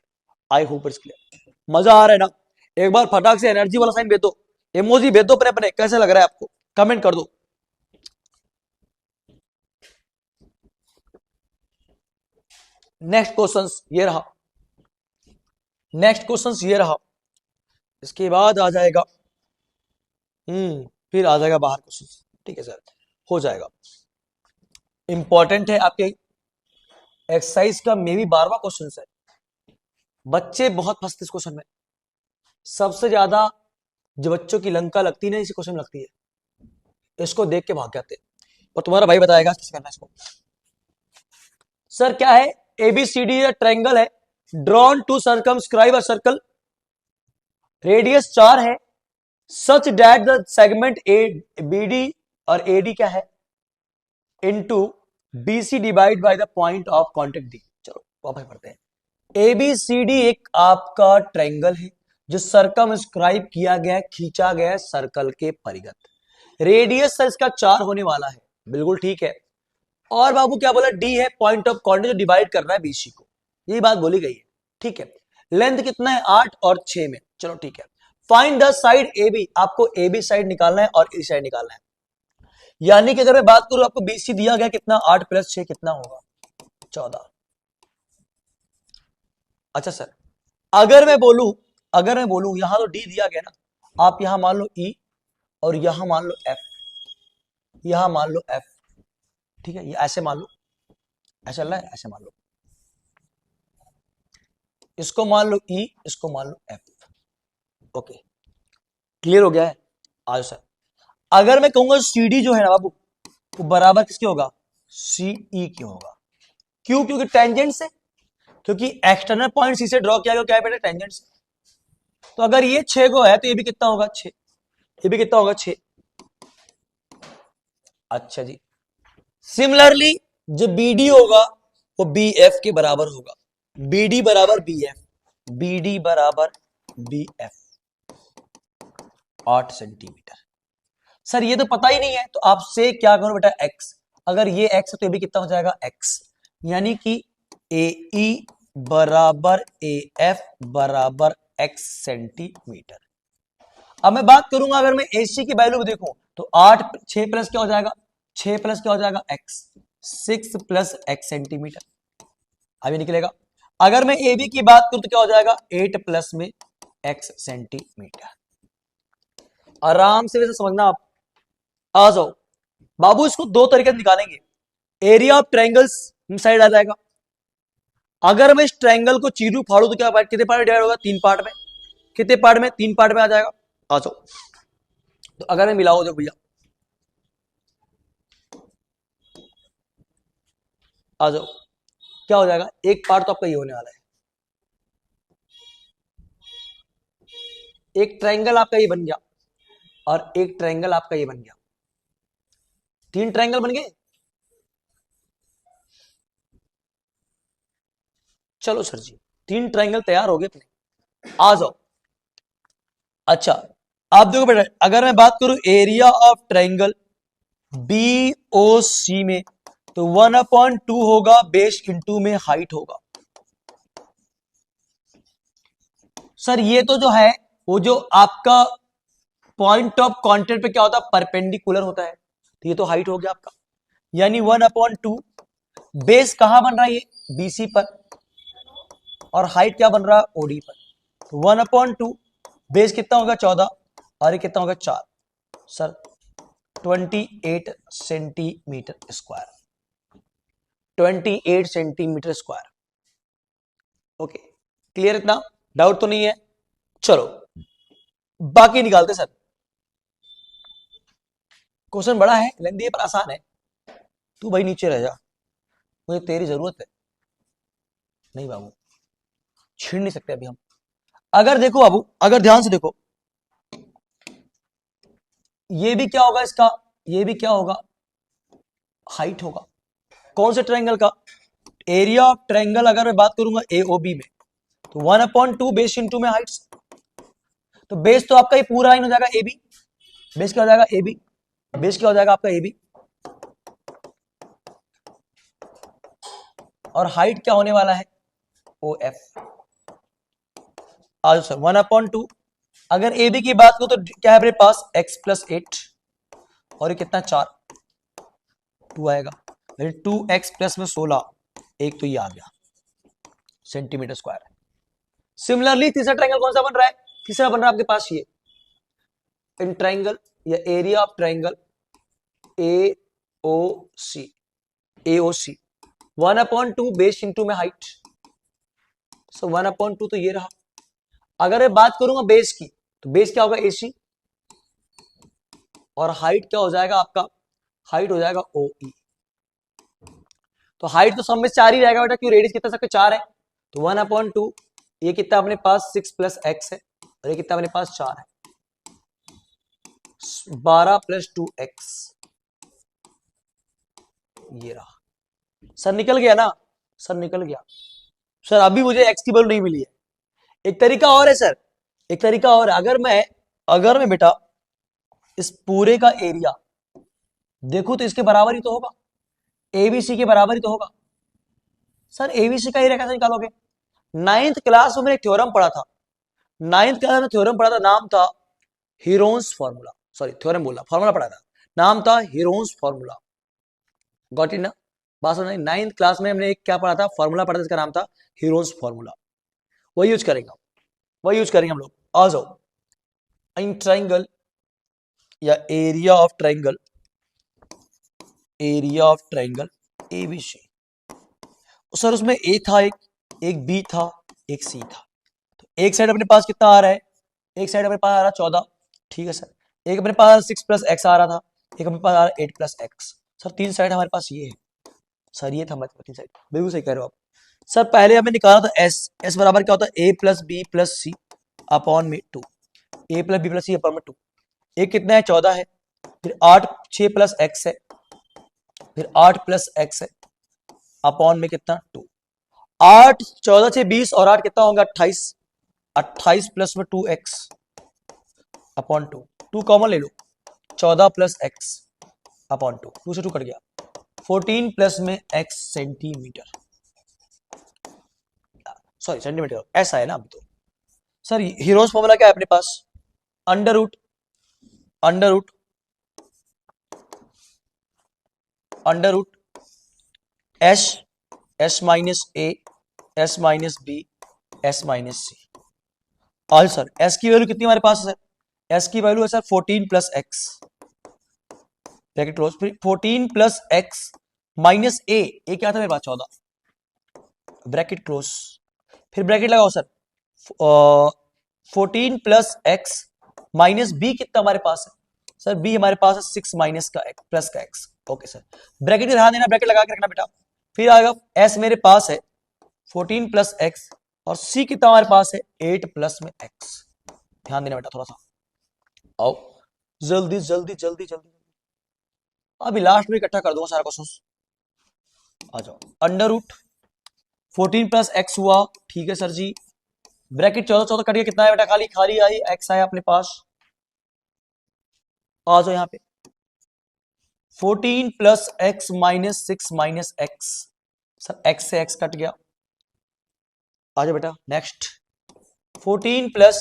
S1: I hope it's clear. मजा आ रहा है ना, एक बार फटाक से एनर्जी वाला साइन भेज दो, इमोजी भेज दो अपने अपने, कैसे लग रहा है आपको कमेंट कर दो। नेक्स्ट क्वेश्चन ये रहा, नेक्स्ट क्वेश्चन ये रहा, इसके बाद आ जाएगा फिर आ जाएगा बाहर क्वेश्चन, ठीक है सर, हो जाएगा। इंपॉर्टेंट है आपके एक्सरसाइज का, मे भी 12वां क्वेश्चन है, बच्चे बहुत फंसते इस क्वेश्चन में, सबसे ज्यादा जो बच्चों की लंका लगती है ना इसी क्वेश्चन में लगती है, इसको देख के भाग जाते हैं, और तुम्हारा भाई बताएगा कैसे करना है इसको। सर क्या है, एबीसीडी ट्रायंगल है, drawn to circumscribe a circle, radius 4 है, such that the segment A BD और एडी क्या है, into BC divide by the point of contact D. चलो वापस पढ़ते हैं। एबीसीडी एक आपका ट्रायंगल है जो सर्कमस्क्राइब किया गया, खींचा गया सर्कल के परिगत, रेडियस सर इसका 4 होने वाला है, बिल्कुल ठीक है, और बाबू क्या बोला, डी है पॉइंट ऑफ कांटेक्ट जो डिवाइड कर रहा है बीसी को, यही बात बोली गई है, ठीक है। लेंथ कितना है, 8 और 6 में, चलो ठीक है। Find the side A B, आपको ए बी साइड निकालना है और ए साइड निकालना है, यानी कि अगर मैं बात करूं आपको बीसी दिया गया कितना, 8 + 6 कितना होगा, 14। अच्छा सर अगर मैं बोलूं यहां तो डी दिया गया ना, आप यहां मान लो ई और यहां मान लो एफ, यहां मान लो एफ, ठीक है, ये ऐसे मान लो, ऐसा चल रहा है, ऐसे मान लो, इसको मान लो ई, इसको मान लो एफ, ओके क्लियर हो गया है। आज सर अगर मैं कहूंगा सीडी जो है ना बाबू वो बराबर किसके होगा, सीई के होगा, क्यों, क्योंकि टेंजेंट से, क्योंकि एक्सटर्नल पॉइंट सी से ड्रॉ किया गया, क्या है बेटा, टेंजेंट से। तो अगर ये 6 को है तो ये भी कितना होगा, 6, ये भी कितना होगा, 6। अच्छा जी, सिमिलरली जो बीडी होगा वो बी एफ के बराबर होगा, बीडी बराबर बी एफ, बीडी बराबर बी एफ 8 सेंटीमीटर। सर ये तो पता ही नहीं है, तो आपसे क्या करो बेटा, एक्स, अगर ये एक्स है तो ये भी कितना हो जाएगा, एक्स, यानी कि ए ई बराबर ए एफ बराबर एक्स सेंटीमीटर। अब मैं बात करूंगा, अगर मैं एसी की वैल्यू देखूं तो 8 6 प्लस क्या हो जाएगा, 6 प्लस क्या हो जाएगा, एक्स, 6 प्लस एक्स सेंटीमीटर, अभी निकलेगा। अगर मैं ए बी की बात करूं तो क्या हो जाएगा, 8 प्लस में एक्स सेंटीमीटर। आराम से वैसे समझना आप, आ जाओ बाबू, इसको दो तरीके से निकालेंगे, एरिया ऑफ ट्रायंगल्स साइड आ जाएगा, अगर मैं इस ट्रायंगल को चीरू फाड़ू तो क्या कितने पार्ट में डिवाइड होगा? 3 पार्ट में। कितने पार्ट में? 3 पार्ट में आ जाएगा। आ जाओ, तो अगर मैं मिलाओ देखो भैया, आ जाओ, क्या हो जाएगा? एक पार्ट तो आपका ये होने वाला है, एक ट्रायंगल आपका ये बन गया और एक ट्रायंगल आपका ये बन गया, 3 ट्रायंगल बन गए। चलो सर जी, 3 ट्रायंगल तैयार हो गए अपने, आ जाओ। अच्छा, आप देखो बेटा, अगर मैं बात करूं area of triangle B O C में, तो 1/2 होगा बेस इंटू में हाइट होगा। सर ये तो जो है वो जो आपका पॉइंट ऑफ कांटेक्ट पे क्या होता है? परपेंडिकुलर होता है, तो ये तो हाइट हो गया आपका, यानी 1/2। बेस कहां बन रहा है? ये बीसी पर, और हाइट क्या बन रहा है? ओडी पर। तो 1/2 बेस कितना होगा? 14, और ये कितना होगा? 4। Sir 28 centimetre square, 28 centimetre square. Okay, clear? इतना डाउट तो नहीं है? चलो बाकी निकालते सर। क्वेश्चन बड़ा है, लेंदी है, पर आसान है। तू भाई नीचे रह जा, मुझे तेरी जरूरत है। नहीं बाबू, छीन नहीं सकते अभी हम। अगर देखो बाबू, अगर ध्यान से देखो, ये भी क्या होगा इसका? ये भी क्या होगा? हाइट होगा। कौन से ट्रायंगल का? एरिया ऑफ ट्रायंगल अगर मैं बात करूंगा एओबी में, तो 1/2 बेस इंटू में हाइट्स। तो बेस तो आपका ये पूरा लाइन हो जाएगा एबी। बेस क्या हो जाएगा? एबी। बेस क्या हो जाएगा आपका? एबी। और हाइट क्या होने वाला है? O F. आज सर 1/2, अगर ए बी की बात करूं तो क्या है अपने पास? x+8, और ये कितना? 4, 2 आएगा, 2x+ में 16, एक तो ये आ गया सेंटीमीटर स्क्वायर। सिमिलरली तीसरा ट्रायंगल कौन सा बन रहा है? तीसरा बन रहा है आपके पास ये इन ट्रायंगल या area of triangle A O C, AOC 1/2 base into में हाइट। सो 1/2 तो ये रहा। अगर मैं बात करूंगा बेस की, तो बेस क्या होगा? AC, और हाइट क्या हो जाएगा आपका? हाइट हो जाएगा OE। तो हाइट तो सब में 4 ही रहेगा बेटा, क्यों? रेडियस कितना सबके 4 है, तो 1/2। ये कितना अपने पास? 6+x है, और ये कितना अपने पास? 4 है, 12+2x। ये रहा। सर निकल गया ना? सर निकल गया। सर अभी मुझे x की वैल्यू नहीं मिली है। एक तरीका और है सर, एक तरीका और है। अगर मैं बेटा इस पूरे का एरिया देखूं तो इसके बराबर ही तो होगा, एबीसी के बराबर ही तो होगा। सर एबीसी का एरिया कैसे निकालोगे? 9th क्लास में मैंने थ्योरम पढ़ा था, 9th क्लास में थ्योरम पढ़ा था, नाम था हीरोन्स फॉर्मूला। सॉरी थ्योरम बोला, फॉर्मूला पढ़ा था, नाम था हीरोन्स फॉर्मूला। गॉट इट ना? बात समझ? 9th क्लास में हमने एक क्या पढ़ा था? फॉर्मूला पढ़ा था, इसका नाम था हीरोन्स फॉर्मूला। वही यूज करेंगे, वही यूज करेंगे हम लोग। आ जाओ, इन ट्राइंगल या area of triangle, area of triangle ABC. Sir उसमें ए था, एक बी था, एक सी था। तो एक साइड अपने पास कितना आ रहा है? एक साइड अपने पास आ रहा है 14, ठीक है सर। एक अपने पास 6+x आ रहा था, एक अपने पास आ रहा है 8+x। सर 3 साइड हमारे पास ये है। सर ये था हमारे 3 साइड, बिल्कुल सही कह रहे हो आप। सर पहले हमने निकाला था एस बराबर क्या होता है? a+b+c अपॉन में 2, a+b+c अपॉन में 2। एक कितना है? 14 है, फिर 8 6+x है, फिर 8+x है अपॉन में कितना? 2। 8 14 से 20 और 8 कितना होगा? 28, 28 प्लस में 2x अपॉन 2, 2 कॉमन ले लो, 14+x अपॉन 2, 2 से 2 कट गया, 14 प्लस में x सेंटीमीटर, सॉरी सेंटीमीटर, ऐसा है ना अभी तो। सर हीरोज फॉर्मूला क्या है अपने पास? Under root s minus a, s minus b, s minus c। और सर s की वैल्यू कितनी हमारे पास है? सर s की वैल्यू है सर 14+x, ब्रैकेट क्लोज, फिर 14+x माइनस a क्या था मेरे पास? 14, ब्रैकेट क्लोज, फिर ब्रैकेट लगाओ sir, 14 plus X minus B कितना हमारे पास है सर, बी हमारे पास है 6 माइनस का एक्स प्लस का एक्स। ओके सर, ब्रैकेट ध्यान देना, ब्रैकेट लगा के रखना बेटा। फिर आएगा एस मेरे पास है 14 प्लस एक्स और सी कितना हमारे पास है 8 प्लस में एक्स। ध्यान देना बेटा थोड़ा सा, आओ जल्दी जल्दी जल्दी जल्दी, अभी लास्ट में इकट्ठा कर दूंगा सारा क्वेश्चन। आ जाओ, अंडर रूट 14 प्लस एक्स हुआ, ठीक है सर जी, ब्रैकेट 14 14 कट गया, कितना है बेटा, खाली खाली आई एक्स आया अपने पास। आ जाओ यहाँ पे 14 plus X minus 6 minus X, sir X से एक्स कट गया। आ जाओ बेटा next 14 plus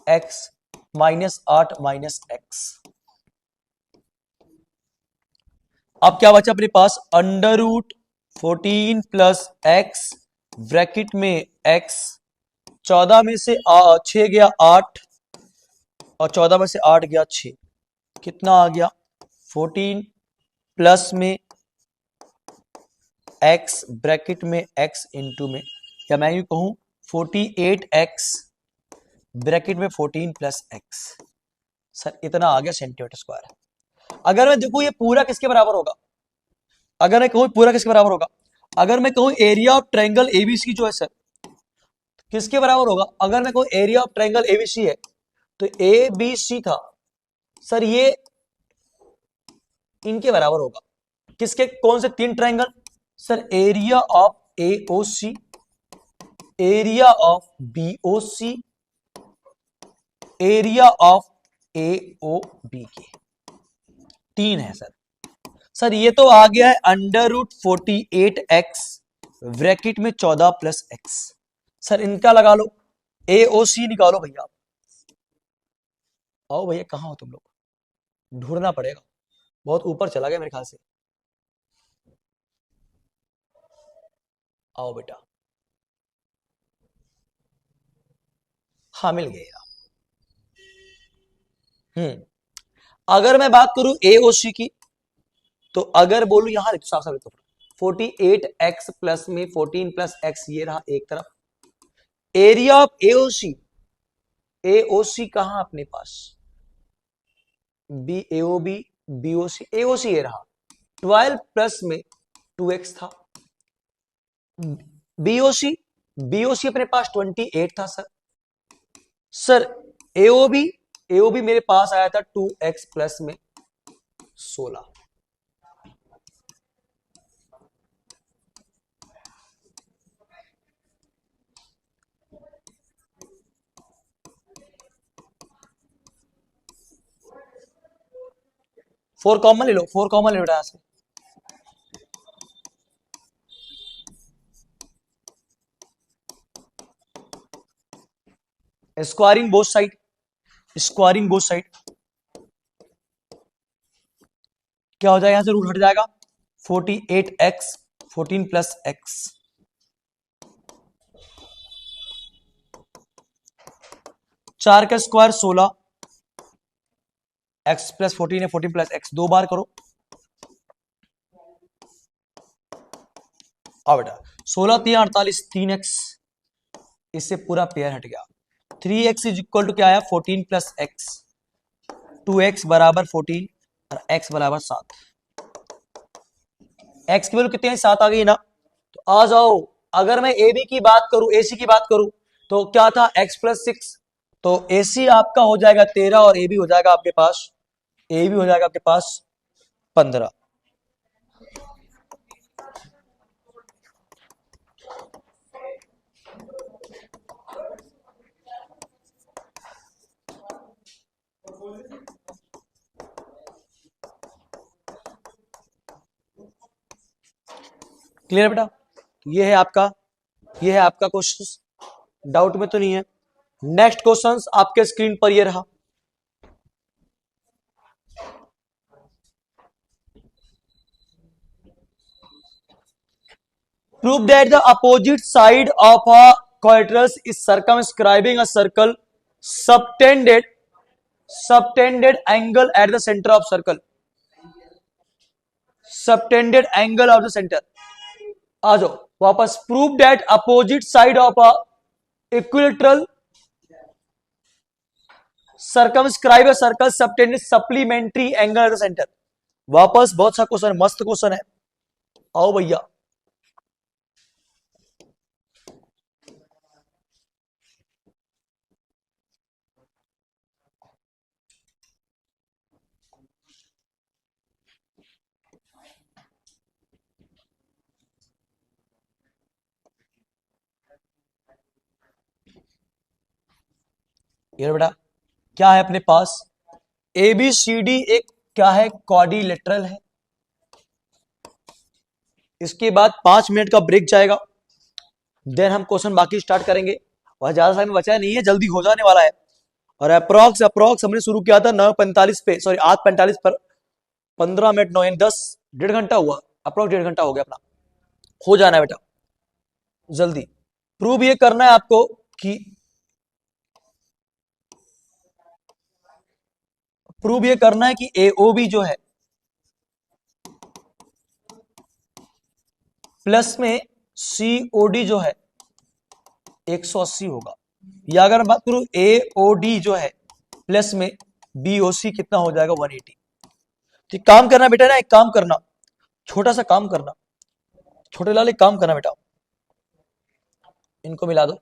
S1: X minus 8 minus X. अब क्या बचा अपने पास, under root 14 plus X bracket में एक्स, 14 में से 6 गया 8 और 14 में से 8 गया 6, कितना आ गया 14 प्लस में x ब्रैकेट में x इंटू में, या मैं यूं कहूं 48x ब्रैकेट में 14 प्लस x, सर इतना आ गया सेंटीमीटर स्क्वायर। अगर मैं देखूं ये पूरा किसके बराबर होगा, अगर मैं कहूं पूरा किसके बराबर होगा, अगर मैं कहूं एरिया ऑफ ट्रायंगल एबीसी जो है सर किसके बराबर होगा, अगर मैं कहूं एरिया ऑफ ट्रायंगल एबीसी है तो ए बी सी था सर, ये इनके बराबर होगा, किसके, कौन से 3 triangle sir, area of AOC, area of BOC, area of AOB के, 3 है सर। सर ये तो आ गया है अंडर रूट 48x ब्रैकेट में 14 प्लस एक्स, सर इनका लगा लो, एओसी निकालो भैया, आओ भैया कहां हो तुम लोग, ढूंढना पड़ेगा, बहुत ऊपर चला गया मेरे ख्याल से। आओ बेटा, हाँ मिल गया। अगर मैं बात करूं एओसी की, तो अगर बोलूं यहां लिखो साफ साफ लिखो 48x प्लस में 14 प्लस एक्स, ये रहा एक तरफ, एरिया ऑफ एओसी, एओसी कहां अपने पास, बी एओबी बीओसी, एओसी ये रहा 12 प्लस में 2x था, बीओसी, बीओसी अपने पास 28 था सर, सर एओबी, एओबी मेरे पास आया था 2x प्लस में 16। फोर कॉमन ले लो, 4 कॉमन ले लो यहां से, squaring both side, squaring both side क्या हो जाएगा, यहां से रूट हट जाएगा, 48x 14 प्लस एक्स, 4 का स्क्वायर 16, x प्लस 14 है 14 प्लस एक्स, 2 बार करो, आ बेटा 16 3 48 3x, इससे पूरा पेयर हट गया, 3x इज इक्वल टू क्या आया 14 प्लस एक्स, 2x बराबर 14 और x बराबर 7, x की वैल्यू कितनी है 7 आ गई ना, तो आ जाओ, अगर मैं ए बी की बात करूं, एसी की बात करूं तो क्या था x प्लस 6, तो एसी आपका हो जाएगा 13 और ए बी हो जाएगा आपके पास, ए बी हो जाएगा आपके पास 15। क्लियर बेटा, ये है आपका, ये है आपका क्वेश्चन, डाउट में तो नहीं है। नेक्स्ट क्वेश्चंस आपके स्क्रीन पर ये रहा, prove that the opposite side of a quadrant is circumscribing a circle subtended, subtended angle at the centre of circle, subtended angle of the centre. आ जाओ वापस prove that opposite side of a equilateral circumscribe a circle subtend supplementary angle at the centre. वापस बहुत सा question, मस्त question है, आओ भैया। ये बेटा क्या है अपने पास, ए बी सी डी एक क्या है, क्वाड्रिलेटरल है। इसके बाद 5 मिनट का ब्रेक जाएगा, देन हम क्वेश्चन बाकी स्टार्ट करेंगे। और ज्यादा समय बचा नहीं है, जल्दी हो जाने वाला है। और अप्रोक्स हमने शुरू किया था 9:45 पे, सॉरी 8:45 पर। 15 मिनट 9 10, 1.5 घंटा हुआ, अप्रोक्स 1.5 घंटा हो गया अपना। हो जाना है बेटा जल्दी। प्रूव ये करना है आपको कि एओबी जो है प्लस में सीओडी जो है 180 होगा। या अगर बात करूं एओडी जो है प्लस में बीओसी कितना हो जाएगा, 180। तो काम करना बेटा ना, एक काम करना, छोटा सा काम करना, छोटे लाल एक काम करना बेटा, इनको मिला दो,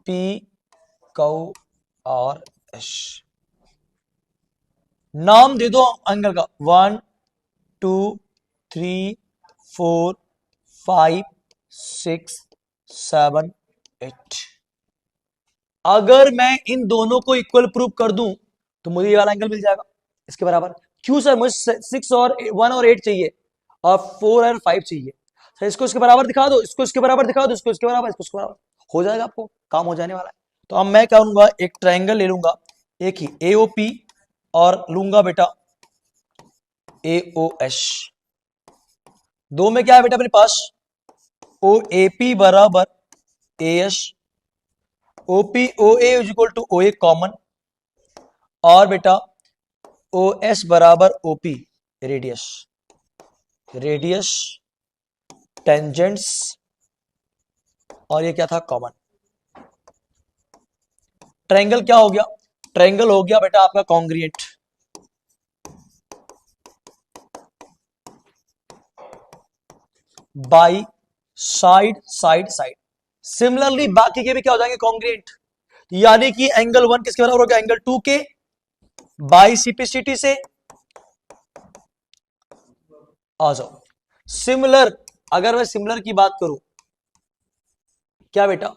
S1: पी क्यू आर एस, नाम दे दो एंगल का, 1 2 3 4 5 6 7 8। अगर मैं इन दोनों को इक्वल प्रूव कर दूं तो मुझे ये वाला एंगल मिल जाएगा इसके बराबर। क्यों सर, मुझे 6 और 1 और 8 चाहिए और 4 और 5 चाहिए। सर इसको इसके बराबर दिखा दो, इसको इसके बराबर दिखा दो, इसको इसके बराबर, इसको इसके बराबर, हो जाएगा, आपको काम हो जाने वाला है। तो अब मैं क्या लूंगा, एक ट्राइंगल ले लूंगा, एक ही एओपी, और लूंगा बेटा एओएस। दो में क्या है बेटा अपने पास, ओ एपी बराबर AS, OP O is equal to O A common, और बेटा ओ एस बराबर ओपी रेडियस, रेडियस टेंजेंट्स, और ये क्या था, कॉमन। ट्रायंगल क्या हो गया, ट्रायंगल हो गया बेटा आपका congruent. By side side side. Similarly बाकी के भी क्या हो जाएंगे, कॉन्ग्रिएंट। यानी कि एंगल 1 किसके बराबर हो गया, एंगल 2 के, बाई सीपीसीटी से आ जाओ। सिमिलर, अगर मैं सिमिलर की बात करूं, क्या बेटा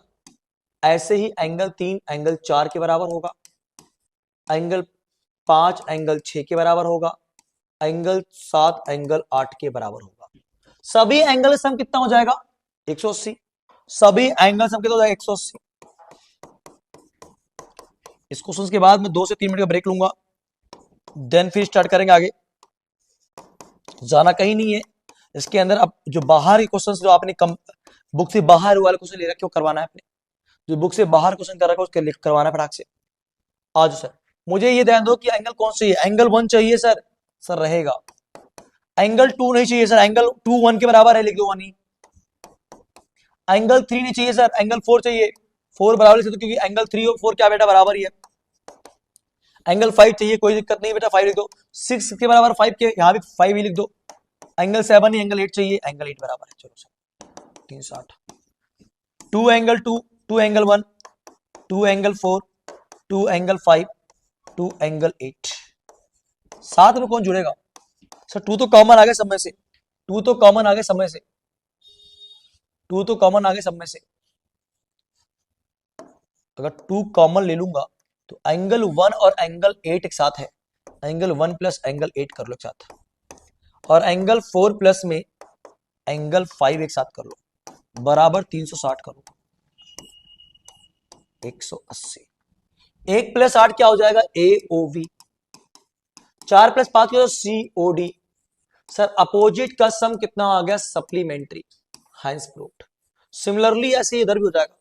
S1: ऐसे ही एंगल 3 एंगल 4 के बराबर होगा, एंगल 5 एंगल 6 के बराबर होगा, एंगल 7 एंगल 8 के बराबर होगा। सभी एंगल सम कितना हो जाएगा, 180। सभी एंगल सम कितना हो जाएगा, 180। इस क्वेश्चन के बाद मैं 2 से 3 मिनट का ब्रेक लूंगा, देन फिर स्टार्ट करेंगे आगे। जाना कहीं नहीं है। इसके अंदर अब जो बाहर के क्वेश्चन जो आपने बुक से बाहर वाले क्वेश्चन ले रखे हो, करवाना है आपने। जो बुक से बाहर क्वेश्चन कर रखा है उसके करवाना है फटाक से। आज सर मुझे ये ध्यान दो कि एंगल कौन सी है, एंगल 1 चाहिए सर, सर रहेगा। एंगल 2 नहीं चाहिए सर, एंगल 2 1 के बराबर है, लिख दो 1 ही। एंगल 3 नहीं चाहिए सर, एंगल 4 चाहिए, 4 बराबर से, तो क्योंकि एंगल 3 और 4 क्या बेटा बराबर ही है। एंगल 5 चाहिए, कोई दिक्कत नहीं बेटा, 5 लिख दो। 6 के बराबर 5 के, यहां भी 5 ही लिख दो। एंगल 7 ही, एंगल 8 चाहिए, एंगल 8 बराबर है, चलो sir 360। 2 angle 2, 2 angle 1, 2 angle 4, 2 angle 5, 2 angle 8। साथ में कौन जुड़ेगा सर, 2 तो कॉमन आ गए सब में से, 2 तो कॉमन आ गए सब में से, 2 तो कॉमन आ गए सब में से। अगर 2 कॉमन ले लूंगा तो एंगल 1 और एंगल 8 एक साथ है, एंगल 1 प्लस एंगल 8 कर लो एक साथ, और एंगल 4 प्लस में एंगल 5 एक साथ कर लो, बराबर 360 करो, 180। 1 प्लस 8 क्या हो जाएगा, AOV। 4 प्लस 5 क्या, COD। सर अपोजिट का सम कितना आ गया, सप्लीमेंट्री, हाइंस प्रूव्ड। सिमिलरली ऐसे इधर भी हो जाएगा।